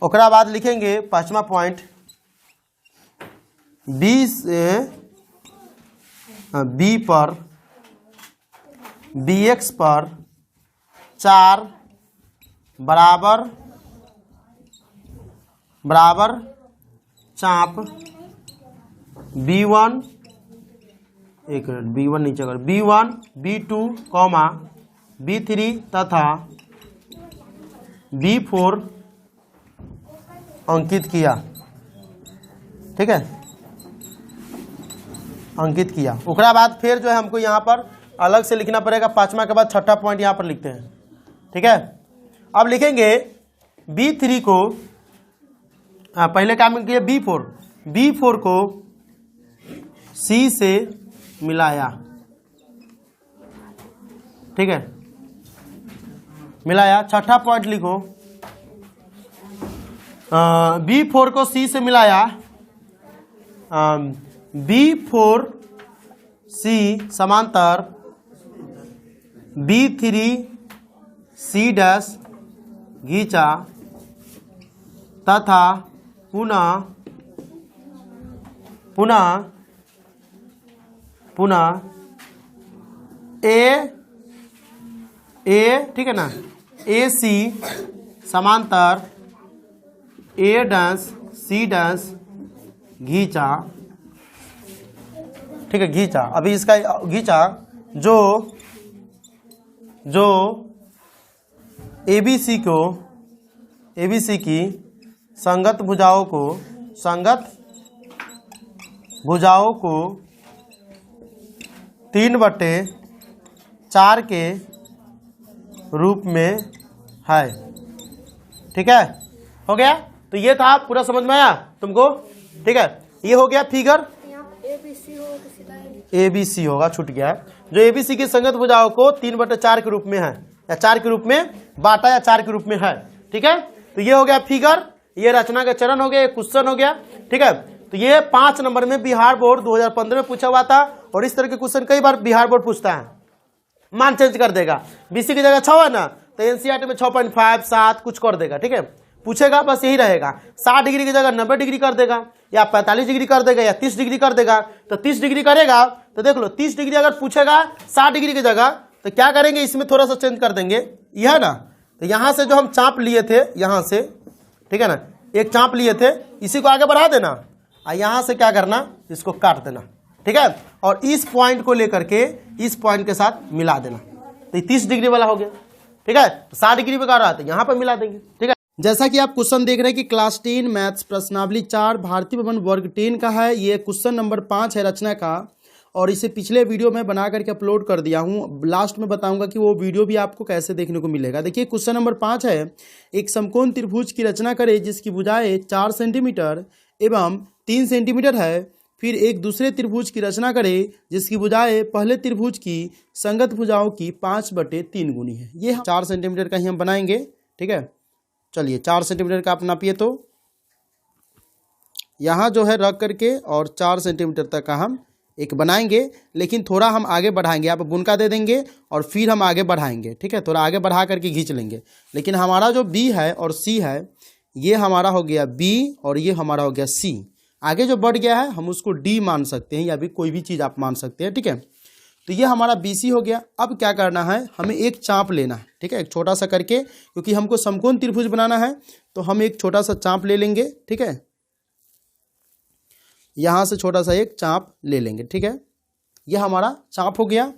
ओकरा बाद लिखेंगे पांचवा पॉइंट, B से B पर BX पर 4 बराबर चाप B1, एक मिनट, B1 नीचे कर, B1, B2, B3 तथा B4 अंकित किया। ठीक है, अंकित किया। उसके बाद फिर जो है हमको यहाँ पर अलग से लिखना पड़ेगा। पांचवा के बाद छठा पॉइंट यहाँ पर लिखते हैं। ठीक है, अब लिखेंगे B3 को, पहले काम किया B4 को C से मिलाया। ठीक है, मिलाया। छठा पॉइंट लिखो, B4 को C से मिलाया, B4C समांतर B3C डैश घींचा तथा पुनः ए ठीक है ना, AC समांतर A डैश C डैश घींचा। ठीक है, घींचा। अभी इसका घींचा जो ABC की संगत भुजाओं को 3/4 के रूप में है। ठीक है, हो गया। तो ये था, पूरा समझ में आया तुमको? ठीक है, ये हो गया फिगर। ABC होगा, छूट गया है। जो ABC की संगत भुजाओं को 3/4 के रूप में है, या 4 के रूप में बांटा, या 4 के रूप में है। ठीक है, तो ये हो गया फिगर, ये रचना का चरण हो गया, ये क्वेश्चन हो गया। ठीक है, तो ये 5 नंबर में बिहार बोर्ड 2015 में पूछा हुआ था, और इस तरह के क्वेश्चन कई बार बिहार बोर्ड पूछता है। मान चेंज कर देगा, BC की जगह 6 है ना, तो NCERT में 6.5, 7 कुछ कर देगा। ठीक है, पूछेगा बस यही रहेगा। 60 डिग्री की जगह 90 डिग्री कर देगा, या 45 डिग्री कर देगा, या 30 डिग्री कर देगा। तो 30 डिग्री करेगा तो देख लो, 30 डिग्री अगर पूछेगा 60 डिग्री की जगह, तो क्या करेंगे, इसमें थोड़ा सा चेंज कर देंगे। यह है ना, तो यहां से जो हम चाप लिए थे, यहां से, ठीक है ना, एक चाप लिए थे, इसी को आगे बढ़ा देना, और यहां से क्या करना, इसको काट देना। ठीक है, और इस पॉइंट को लेकर के इस पॉइंट के साथ मिला देना, तो 30 डिग्री वाला हो गया। ठीक है, 60 डिग्री पे कर रहा था, यहां पर मिला देंगे। ठीक है, जैसा कि आप क्वेश्चन देख रहे हैं कि क्लास 10 मैथ्स प्रश्नावली 4 भारतीय भवन वर्ग 10 का है। ये क्वेश्चन नंबर 5 है रचना का, और इसे पिछले वीडियो में बना करके अपलोड कर दिया हूँ। लास्ट में बताऊंगा कि वो वीडियो भी आपको कैसे देखने को मिलेगा। देखिए, क्वेश्चन नंबर 5 है, एक समकोण त्रिभुज की रचना करें जिसकी भुजाएं 4 सेंटीमीटर एवं 3 सेंटीमीटर है। फिर एक दूसरे त्रिभुज की रचना करें जिसकी भुजाएं पहले त्रिभुज की संगत भुजाओं की 5/3 गुनी है। ये 4 सेंटीमीटर का ही हम बनाएंगे। ठीक है, चलिए 4 सेंटीमीटर का आप नापिए, तो यहाँ जो है रख करके और 4 सेंटीमीटर तक का हम एक बनाएंगे, लेकिन थोड़ा हम आगे बढ़ाएंगे। आप बुनका दे देंगे और फिर हम आगे बढ़ाएंगे। ठीक है, थोड़ा आगे बढ़ा करके खींच लेंगे। लेकिन हमारा जो B है और C है, ये हमारा हो गया B और ये हमारा हो गया C। आगे जो बढ़ गया है हम उसको D मान सकते हैं, या भी कोई भी चीज़ आप मान सकते हैं। ठीक है, तो ये हमारा BC हो गया। अब क्या करना है, हमें एक चाप लेना है। ठीक है, एक छोटा सा करके, क्योंकि हमको समकोण त्रिभुज बनाना है, तो हम एक छोटा सा चाप ले लेंगे। ठीक है, यहाँ से छोटा सा एक चाप ले लेंगे। ठीक है, ये हमारा चाप हो गया।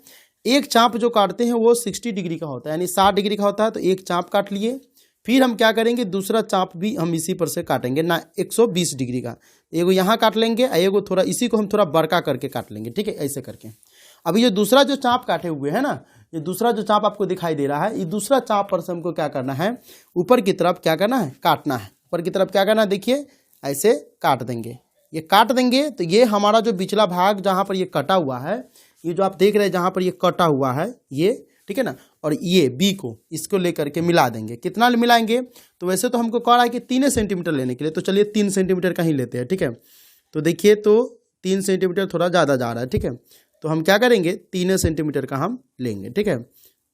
एक चाप जो काटते हैं वो 60 डिग्री का होता है, यानी 60 डिग्री का होता है, तो एक चाप काट लिए। फिर हम क्या करेंगे, दूसरा चाप भी हम इसी पर से काटेंगे ना, 120 डिग्री का। एगो यहाँ काट लेंगे, एगो थोड़ा, इसी को हम थोड़ा बड़का करके काट लेंगे। ठीक है, ऐसे करके। अभी ये दूसरा जो चाप काटे हुए है ना, ये दूसरा जो चाप आपको दिखाई दे रहा है, ये दूसरा चाप पर से हमको क्या करना है, ऊपर की तरफ क्या करना है, काटना है। ऊपर की तरफ क्या करना है, देखिए ऐसे काट देंगे। ये काट देंगे तो ये हमारा जो पिछला भाग जहाँ पर ये कटा हुआ है, ये जो आप देख रहे हैं जहाँ पर ये कटा हुआ है ये, ठीक है ना, और ये B को, इसको लेकर के मिला देंगे। कितना मिलाएंगे, तो वैसे तो हमको कह रहा है कि 3 सेंटीमीटर लेने के लिए, तो चलिए 3 सेंटीमीटर का ही लेते हैं। ठीक है, तो देखिए, तो 3 सेंटीमीटर थोड़ा ज़्यादा जा रहा है। ठीक है, तो हम क्या करेंगे, 3 सेंटीमीटर का हम लेंगे। ठीक है,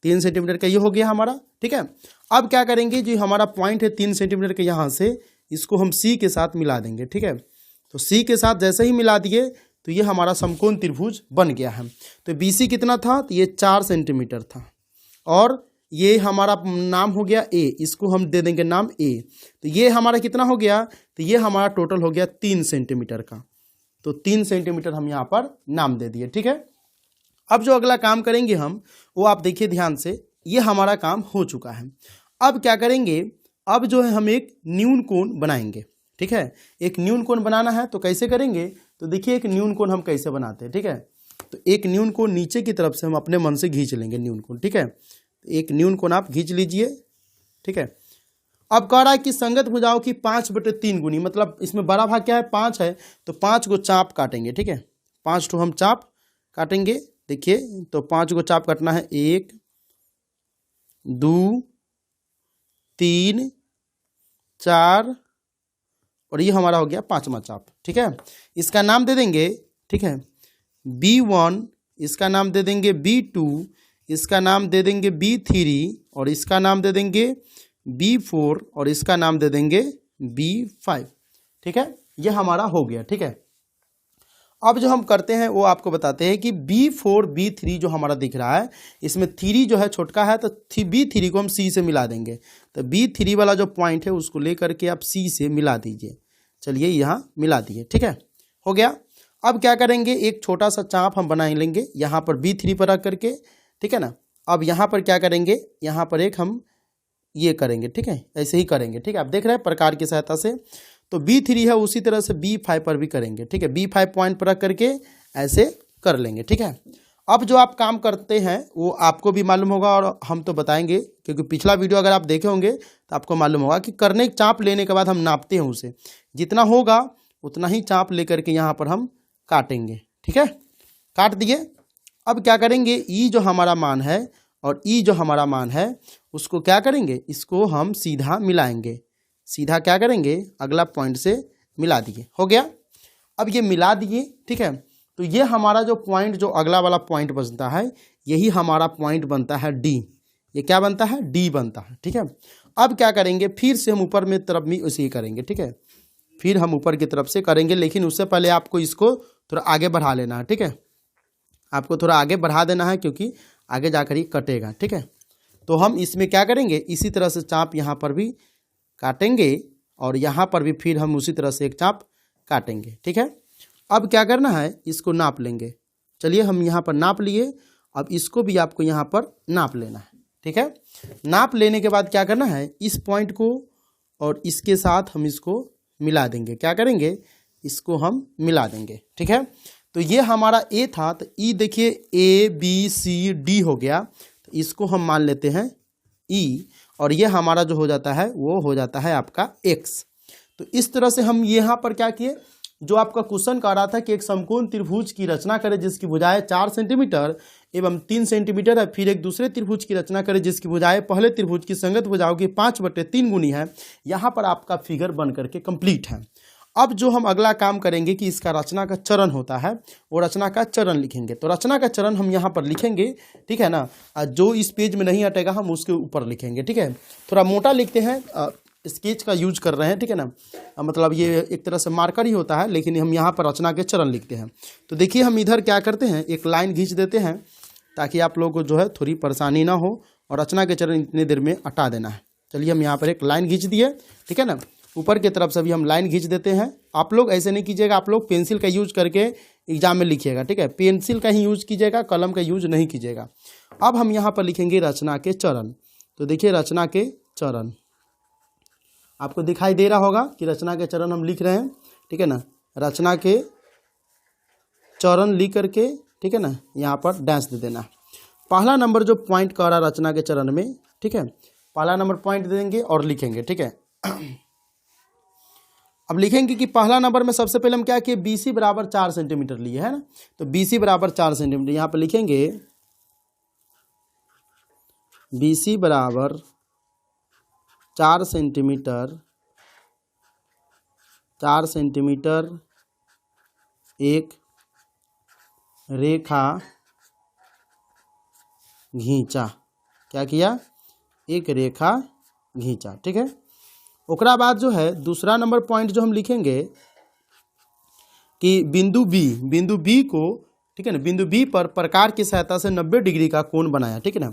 3 सेंटीमीटर का ये हो गया हमारा। ठीक है, अब क्या करेंगे, जो हमारा पॉइंट है 3 सेंटीमीटर के, यहाँ से इसको हम C के साथ मिला देंगे। ठीक है, तो C के साथ जैसे ही मिला दिए तो ये हमारा समकोण त्रिभुज बन गया है। तो BC कितना था, तो ये 4 सेंटीमीटर था, और ये हमारा नाम हो गया ए, इसको हम दे देंगे नाम ए। तो ये हमारा कितना हो गया, तो ये हमारा टोटल हो गया 3 सेंटीमीटर का। तो 3 सेंटीमीटर हम यहाँ पर नाम दे दिए, ठीक है। अब जो अगला काम करेंगे हम, वो आप देखिए ध्यान से, ये हमारा काम हो चुका है। अब क्या करेंगे, अब जो है हम एक न्यून कोण बनाएंगे, ठीक है। एक न्यून कोण बनाना है तो कैसे करेंगे, तो देखिए एक न्यून कोण हम कैसे बनाते हैं, ठीक है। तो एक न्यून कोण नीचे की तरफ से हम अपने मन से खींच लेंगे न्यून कोण, ठीक है। तो एक न्यून कोण आप खींच लीजिए, ठीक है। अब कह रहा है कि संगत भुजाओं की 5/3 गुनी, मतलब इसमें बड़ा भाग क्या है, 5 है, तो 5 को चाप काटेंगे, ठीक है। 5 तो हम चाप काटेंगे, देखिए तो 5 को चाप काटना है, 1 2 3 4 और ये हमारा हो गया 5वां चाप, ठीक है। इसका नाम दे देंगे, ठीक है, B1, इसका नाम दे देंगे B2, इसका नाम दे देंगे B3 और इसका नाम दे देंगे B4 और इसका नाम दे देंगे B5, ठीक है। ये हमारा हो गया, ठीक है। अब जो हम करते हैं वो आपको बताते हैं कि B4 B3 जो हमारा दिख रहा है, इसमें 3 जो है छोटका है, तो B3 को हम C से मिला देंगे। तो B3 वाला जो पॉइंट है उसको लेकर के आप C से मिला दीजिए। चलिए यहाँ मिला दिए, ठीक है, हो गया। अब क्या करेंगे, एक छोटा सा चाप हम बना लेंगे यहाँ पर B3 पर रख करके, ठीक है ना। अब यहाँ पर क्या करेंगे, यहाँ पर एक हम ये करेंगे, ठीक है, ऐसे ही करेंगे, ठीक है। आप देख रहे हैं प्रकार की सहायता से। तो B3 है, उसी तरह से B5 पर भी करेंगे, ठीक है। B5 पॉइंट पर रख करके ऐसे कर लेंगे, ठीक है। अब जो आप काम करते हैं वो आपको भी मालूम होगा और हम तो बताएंगे, क्योंकि पिछला वीडियो अगर आप देखे होंगे तो आपको मालूम होगा कि करने चाप लेने के बाद हम नापते हैं उसे, जितना होगा उतना ही चाप लेकर के यहाँ पर हम काटेंगे, ठीक है। काट दिए। अब क्या करेंगे, ई जो हमारा मान है और ई जो हमारा मान है उसको क्या करेंगे, इसको हम सीधा मिलाएंगे। सीधा क्या करेंगे, अगला पॉइंट से मिला दिए, हो गया। अब ये मिला दिए, ठीक है। तो ये हमारा जो पॉइंट, जो अगला वाला पॉइंट बनता है, यही हमारा पॉइंट बनता है डी। ये क्या बनता है, डी बनता है, ठीक है। अब क्या करेंगे, फिर से हम ऊपर में तरफ भी उसी करेंगे, ठीक है। फिर हम ऊपर की तरफ से करेंगे, लेकिन उससे पहले आपको इसको थोड़ा आगे बढ़ा लेना है, ठीक है। आपको थोड़ा आगे बढ़ा देना है क्योंकि आगे जाकर ही कटेगा, ठीक है। तो हम इसमें क्या करेंगे, इसी तरह से चाप यहाँ पर भी काटेंगे और यहाँ पर भी फिर हम उसी तरह से एक चाप काटेंगे, ठीक है। अब क्या करना है, इसको नाप लेंगे। चलिए हम यहाँ पर नाप लिए, अब इसको भी आपको यहाँ पर नाप लेना है, ठीक है। नाप लेने के बाद क्या करना है, इस पॉइंट को और इसके साथ हम इसको मिला देंगे। क्या करेंगे, इसको हम मिला देंगे, ठीक है। तो ये हमारा ए था, तो ई देखिए ABCD हो गया, तो इसको हम मान लेते हैं ई, और ये हमारा जो हो जाता है वो हो जाता है आपका एक्स। तो इस तरह से हम यहाँ पर क्या किए, जो आपका क्वेश्चन कह रहा था कि एक समकोण त्रिभुज की रचना करें जिसकी भुजाएं 4 सेंटीमीटर एवं 3 सेंटीमीटर है, फिर एक दूसरे त्रिभुज की रचना करें जिसकी भुजाएं पहले त्रिभुज की संगत भुजाओं की 5/3 गुनी है। यहाँ पर आपका फिगर बन करके कंप्लीट है। अब जो हम अगला काम करेंगे कि इसका रचना का चरण होता है, वो रचना का चरण लिखेंगे। तो रचना का चरण हम यहाँ पर लिखेंगे, ठीक है ना। जो इस पेज में नहीं हटेगा हम उसके ऊपर लिखेंगे, ठीक है। थोड़ा मोटा लिखते हैं, स्केच का यूज कर रहे हैं, ठीक है ना। मतलब ये एक तरह से मार्कर ही होता है, लेकिन हम यहाँ पर रचना के चरण लिखते हैं। तो देखिए हम इधर क्या करते हैं, एक लाइन खींच देते हैं ताकि आप लोगों को जो है थोड़ी परेशानी ना हो, और रचना के चरण इतनी देर में हटा देना है। चलिए हम यहाँ पर एक लाइन खींच दिए, ठीक है ना। ऊपर की तरफ से भी हम लाइन खींच देते हैं। आप लोग ऐसे नहीं कीजिएगा, आप लोग पेंसिल का यूज करके एग्जाम में लिखिएगा, ठीक है। पेंसिल का ही यूज कीजिएगा, कलम का यूज नहीं कीजिएगा। अब हम यहाँ पर लिखेंगे रचना के चरण। तो देखिए रचना के चरण आपको दिखाई दे रहा होगा कि रचना के चरण हम लिख रहे हैं, ठीक है ना। रचना के चरण लिख करके, ठीक है ना, यहाँ पर डैश दे देना। पहला नंबर जो पॉइंट कर रहा रचना के चरण में, ठीक है, पहला नंबर पॉइंट देंगे और लिखेंगे, ठीक है। अब लिखेंगे कि पहला नंबर में सबसे पहले हम क्या किए, BC बराबर 4 सेंटीमीटर लिए है ना। तो BC बराबर 4 सेंटीमीटर, यहाँ पर लिखेंगे BC बराबर 4 सेंटीमीटर, 4 सेंटीमीटर एक रेखा घींचा। क्या किया, एक रेखा घींचा, ठीक है। ओकरा बाद जो है दूसरा नंबर पॉइंट जो हम लिखेंगे कि बिंदु B को, ठीक है ना, बिंदु B पर प्रकार की सहायता से 90 डिग्री का कोण बनाया, ठीक है ना।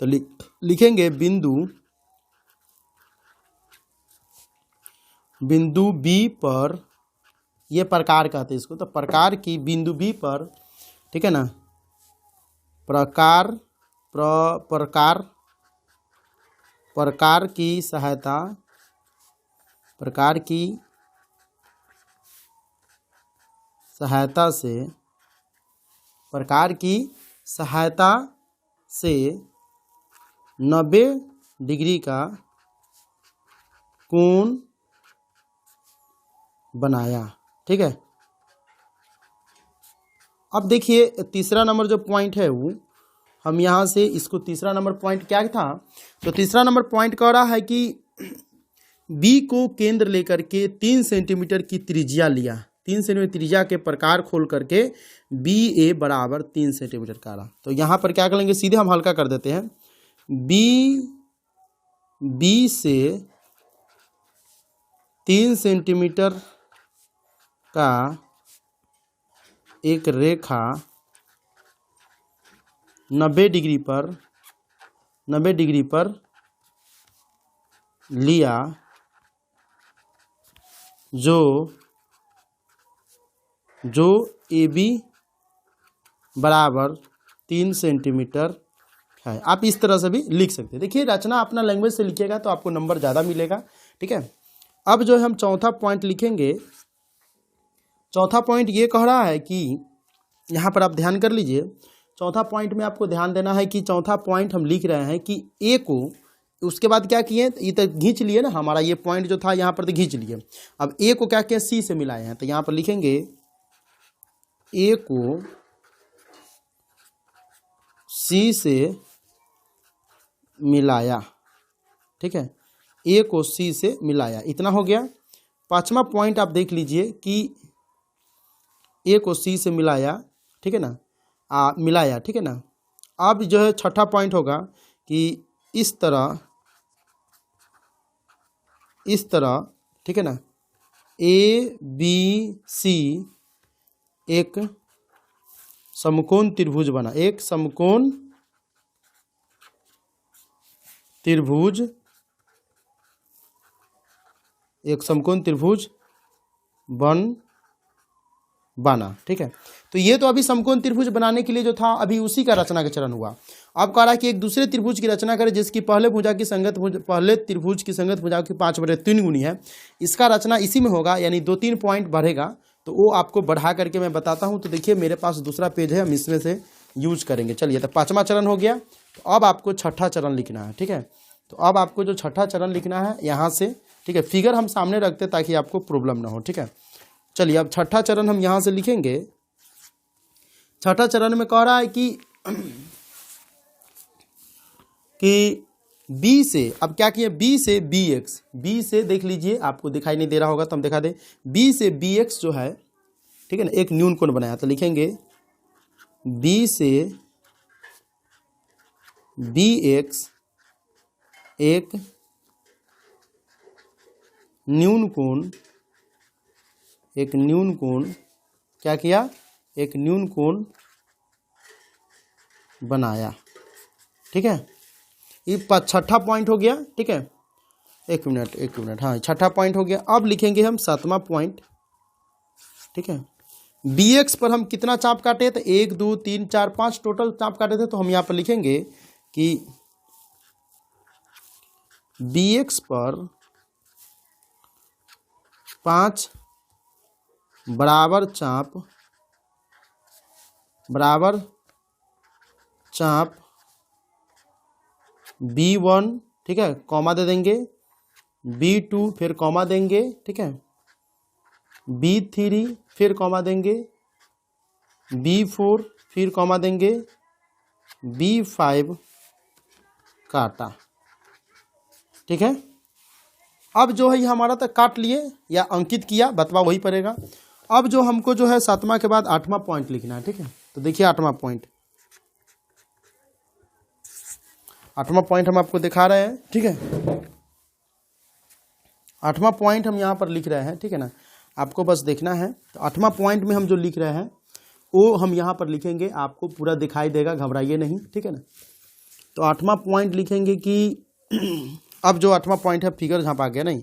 तो लिखेंगे बिंदु बी पर, ये प्रकार कहते हैं इसको, तो प्रकार की बिंदु बी पर, ठीक है ना, प्रकार की सहायता से 90 डिग्री का कोण बनाया। ठीक है, अब देखिए तीसरा नंबर जो पॉइंट है वो हम यहाँ से इसको, तीसरा नंबर पॉइंट क्या था, तो तीसरा नंबर पॉइंट कह रहा है कि बी को केंद्र लेकर के 3 सेंटीमीटर की त्रिज्या लिया, 3 सेंटीमीटर त्रिज्या के प्रकार खोल करके बी ए बराबर 3 सेंटीमीटर का रहा। तो यहाँ पर क्या करेंगे, सीधे हम हल्का कर देते हैं, बी से 3 सेंटीमीटर का एक रेखा 90 डिग्री पर लिया, जो ए बी बराबर 3 सेंटीमीटर है। आप इस तरह से भी लिख सकते हैं। देखिए रचना अपना लैंग्वेज से लिखिएगा तो आपको नंबर ज़्यादा मिलेगा। ठीक है, अब जो है हम चौथा पॉइंट लिखेंगे। चौथा पॉइंट ये कह रहा है कि यहाँ पर आप ध्यान कर लीजिए, चौथा पॉइंट में आपको ध्यान देना है कि चौथा पॉइंट हम लिख रहे हैं कि ए को, उसके बाद क्या किए, ये तो खींच लिए ना, हमारा ये पॉइंट जो था यहाँ पर तो खींच लिए। अब ए को क्या किया, सी से मिलाए हैं, तो यहाँ पर लिखेंगे ए को सी से मिलाया। ठीक है, ए को सी से मिलाया, इतना हो गया। पांचवा पॉइंट आप देख लीजिए कि ए को सी से मिलाया, ठीक है ना, मिलाया, ठीक है ना। अब जो है छठा पॉइंट होगा कि इस तरह, ठीक है ना, ए बी सी एक समकोण त्रिभुज बना, एक समकोण त्रिभुज बना। ठीक है, तो ये तो अभी समकोण त्रिभुज बनाने के लिए जो था अभी उसी का रचना का चरण हुआ। अब कह रहा है कि एक दूसरे त्रिभुज की रचना करें जिसकी पहले त्रिभुज की संगत भुजा की 5/3 गुनी है। इसका रचना इसी में होगा, यानी 2-3 पॉइंट बढ़ेगा, तो वो आपको बढ़ा करके मैं बताता हूँ। तो देखिए मेरे पास दूसरा पेज है, हम इसमें से यूज करेंगे। चलिए, तो पाँचवा चरण हो गया। तो अब आपको छठा चरण लिखना है। ठीक है, तो अब आपको जो छठा चरण लिखना है यहाँ से, ठीक है, फिगर हम सामने रखते ताकि आपको प्रॉब्लम ना हो। ठीक है, चलिए अब छठा चरण हम यहाँ से लिखेंगे। छठा चरण में कह रहा है कि बी से, अब क्या किए, बी से बी एक्स, बी से देख लीजिए, आपको दिखाई नहीं दे रहा होगा तो हम दिखा दें, बी से बी एक्स जो है, ठीक है ना, एक न्यून कोण बनाया। तो लिखेंगे बी से बी एक्स एक न्यून कोण क्या किया, एक न्यून कोण बनाया। ठीक है, ये छठा पॉइंट हो गया। ठीक है, एक मिनट, हाँ, छठा पॉइंट हो गया। अब लिखेंगे हम सातवां पॉइंट। ठीक है, बी एक्स पर हम कितना चाप काटे थे, 1 2 3 4 5 टोटल चाप काटे थे। तो हम यहाँ पर लिखेंगे कि बी एक्स पर 5 बराबर चाप B1, ठीक है, कॉमा दे देंगे, B2 फिर कॉमा देंगे, ठीक है, B3 फिर कॉमा देंगे, B4 फिर कॉमा देंगे, B5 काटा। ठीक है, अब जो है ये हमारा तक काट लिए या अंकित किया, बतवा वही पड़ेगा। अब जो हमको जो है सातवां के बाद आठवां पॉइंट लिखना है। ठीक है, तो देखिए आठवां पॉइंट हम आपको दिखा रहे हैं। ठीक है, आठवां पॉइंट हम यहाँ पर लिख रहे हैं। ठीक है ना, आपको बस देखना है। तो आठवां पॉइंट में हम जो लिख रहे हैं वो हम यहाँ पर लिखेंगे, आपको पूरा दिखाई देगा, घबराइए नहीं। ठीक है ना, तो 8वां पॉइंट लिखेंगे कि अब जो 8वां पॉइंट है फिगर जहाँ पर आ गया नहीं,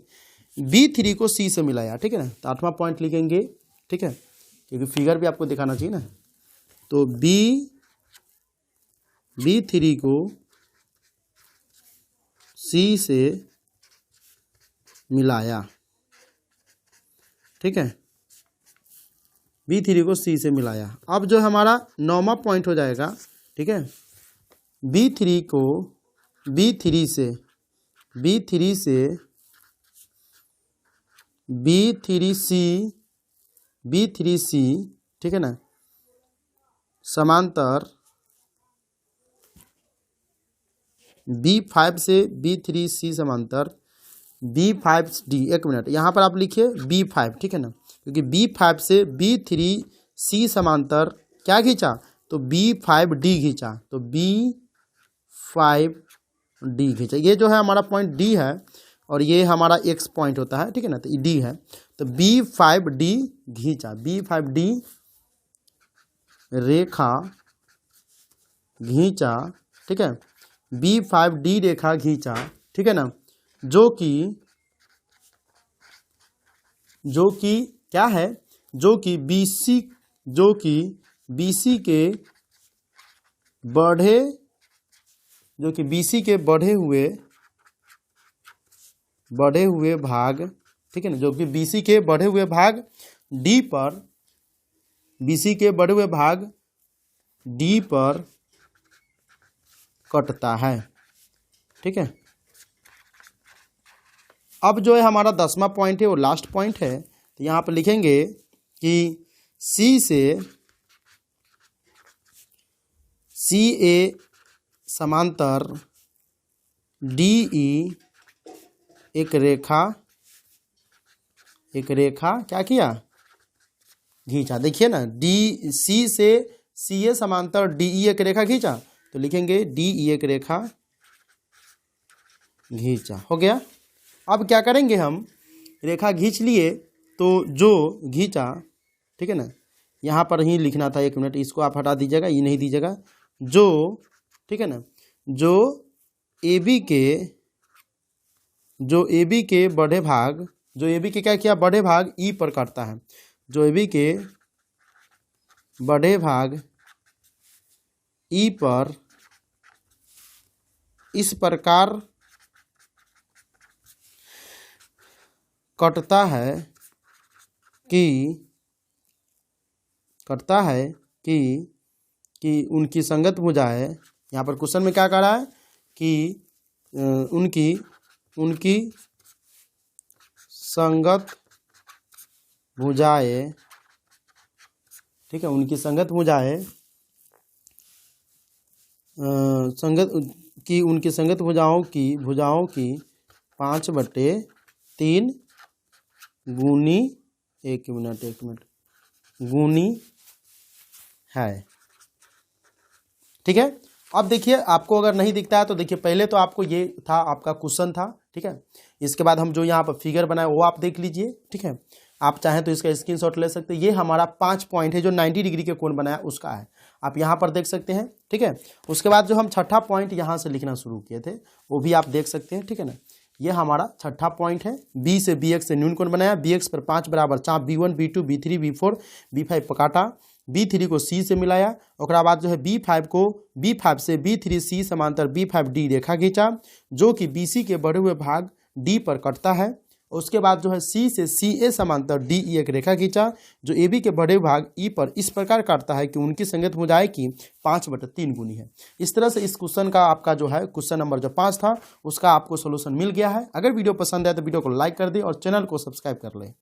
B3 को C से मिलाया, ठीक है ना। तो 8वां पॉइंट लिखेंगे, ठीक है, क्योंकि फिगर भी आपको दिखाना चाहिए ना। तो B3 को C से मिलाया, ठीक है, B3 को C से मिलाया। अब जो हमारा 9वां पॉइंट हो जाएगा, ठीक है, B3 को B3 से B3C, ठीक है ना, समांतर B5 से B3C समांतर B5D। एक मिनट, यहाँ पर आप लिखिए B5, ठीक है ना, क्योंकि B5 से B3C समांतर क्या खींचा, तो B5D खींचा, तो B5D खींचा। ये जो है हमारा पॉइंट D है और ये हमारा X पॉइंट होता है, ठीक है ना, तो D है, तो B5D खींचा, B5D रेखा घींचा, ठीक है, B5D रेखा घींचा, ठीक है ना, जो कि क्या है, जो कि BC के बढ़े हुए भाग, ठीक है ना, जो कि BC के बढ़े हुए भाग D पर, BC के बढ़े हुए भाग D पर कटता है, ठीक है। अब जो है हमारा 10वां पॉइंट है वो लास्ट पॉइंट है, तो यहाँ पर लिखेंगे कि C से CA समांतर DE एक रेखा क्या किया, घींचा। देखिए ना, C से CA समांतर DE एक रेखा घींचा, तो लिखेंगे DE एक रेखा घींचा। हो गया। अब क्या करेंगे, हम रेखा खींच लिए तो जो घींचा, ठीक है ना, यहाँ पर ही लिखना था, 1 मिनट, इसको आप हटा दीजिएगा, ये नहीं दीजिएगा, जो, ठीक है ना, जो AB के बड़े भाग, जो AB के क्या किया, बड़े भाग E पर काटता है, जो AB के बड़े भाग E पर इस प्रकार कटता है कि उनकी संगत भुजाएं, यहाँ पर क्वेश्चन में क्या कह रहा है कि उनकी संगत भुजाएं, ठीक है, उनकी संगत भुजाएं उनकी संगत भुजाओं की 5/3 गुनी, एक मिनट गुनी है, ठीक है। अब देखिए, आपको अगर नहीं दिखता है तो देखिए, पहले तो आपको ये था, आपका क्वेश्चन था, ठीक है। इसके बाद हम जो यहाँ पर फिगर बनाए वो आप देख लीजिए, ठीक है। आप चाहें तो इसका स्क्रीनशॉट ले सकते हैं। ये हमारा 5 पॉइंट है जो 90 डिग्री के कोण बनाया उसका है, आप यहाँ पर देख सकते हैं, ठीक है। उसके बाद जो हम 6ठा पॉइंट यहाँ से लिखना शुरू किए थे वो भी आप देख सकते हैं, ठीक है ना। ये हमारा 6ठा पॉइंट है, B से BX से न्यून कोण बनाया, BX पर 5 बराबर चाप B1 B2 B3 B4 B5 पकाटा, B3 को C से मिलाया, और बाद जो है B5 से B3C समांतर B5D रेखा खींचा, जो कि BC के बढ़े हुए भाग D पर कटता है। उसके बाद जो है C से CA समांतर DE एक रेखा खींचा, जो AB के बढ़े भाग E पर इस प्रकार काटता है कि उनकी संगत भुजाएं की 5/3 गुनी है। इस तरह से इस क्वेश्चन का आपका जो है क्वेश्चन नंबर जो 5 था उसका आपको सोल्यूशन मिल गया है। अगर वीडियो पसंद है तो वीडियो को लाइक कर दे और चैनल को सब्सक्राइब कर ले।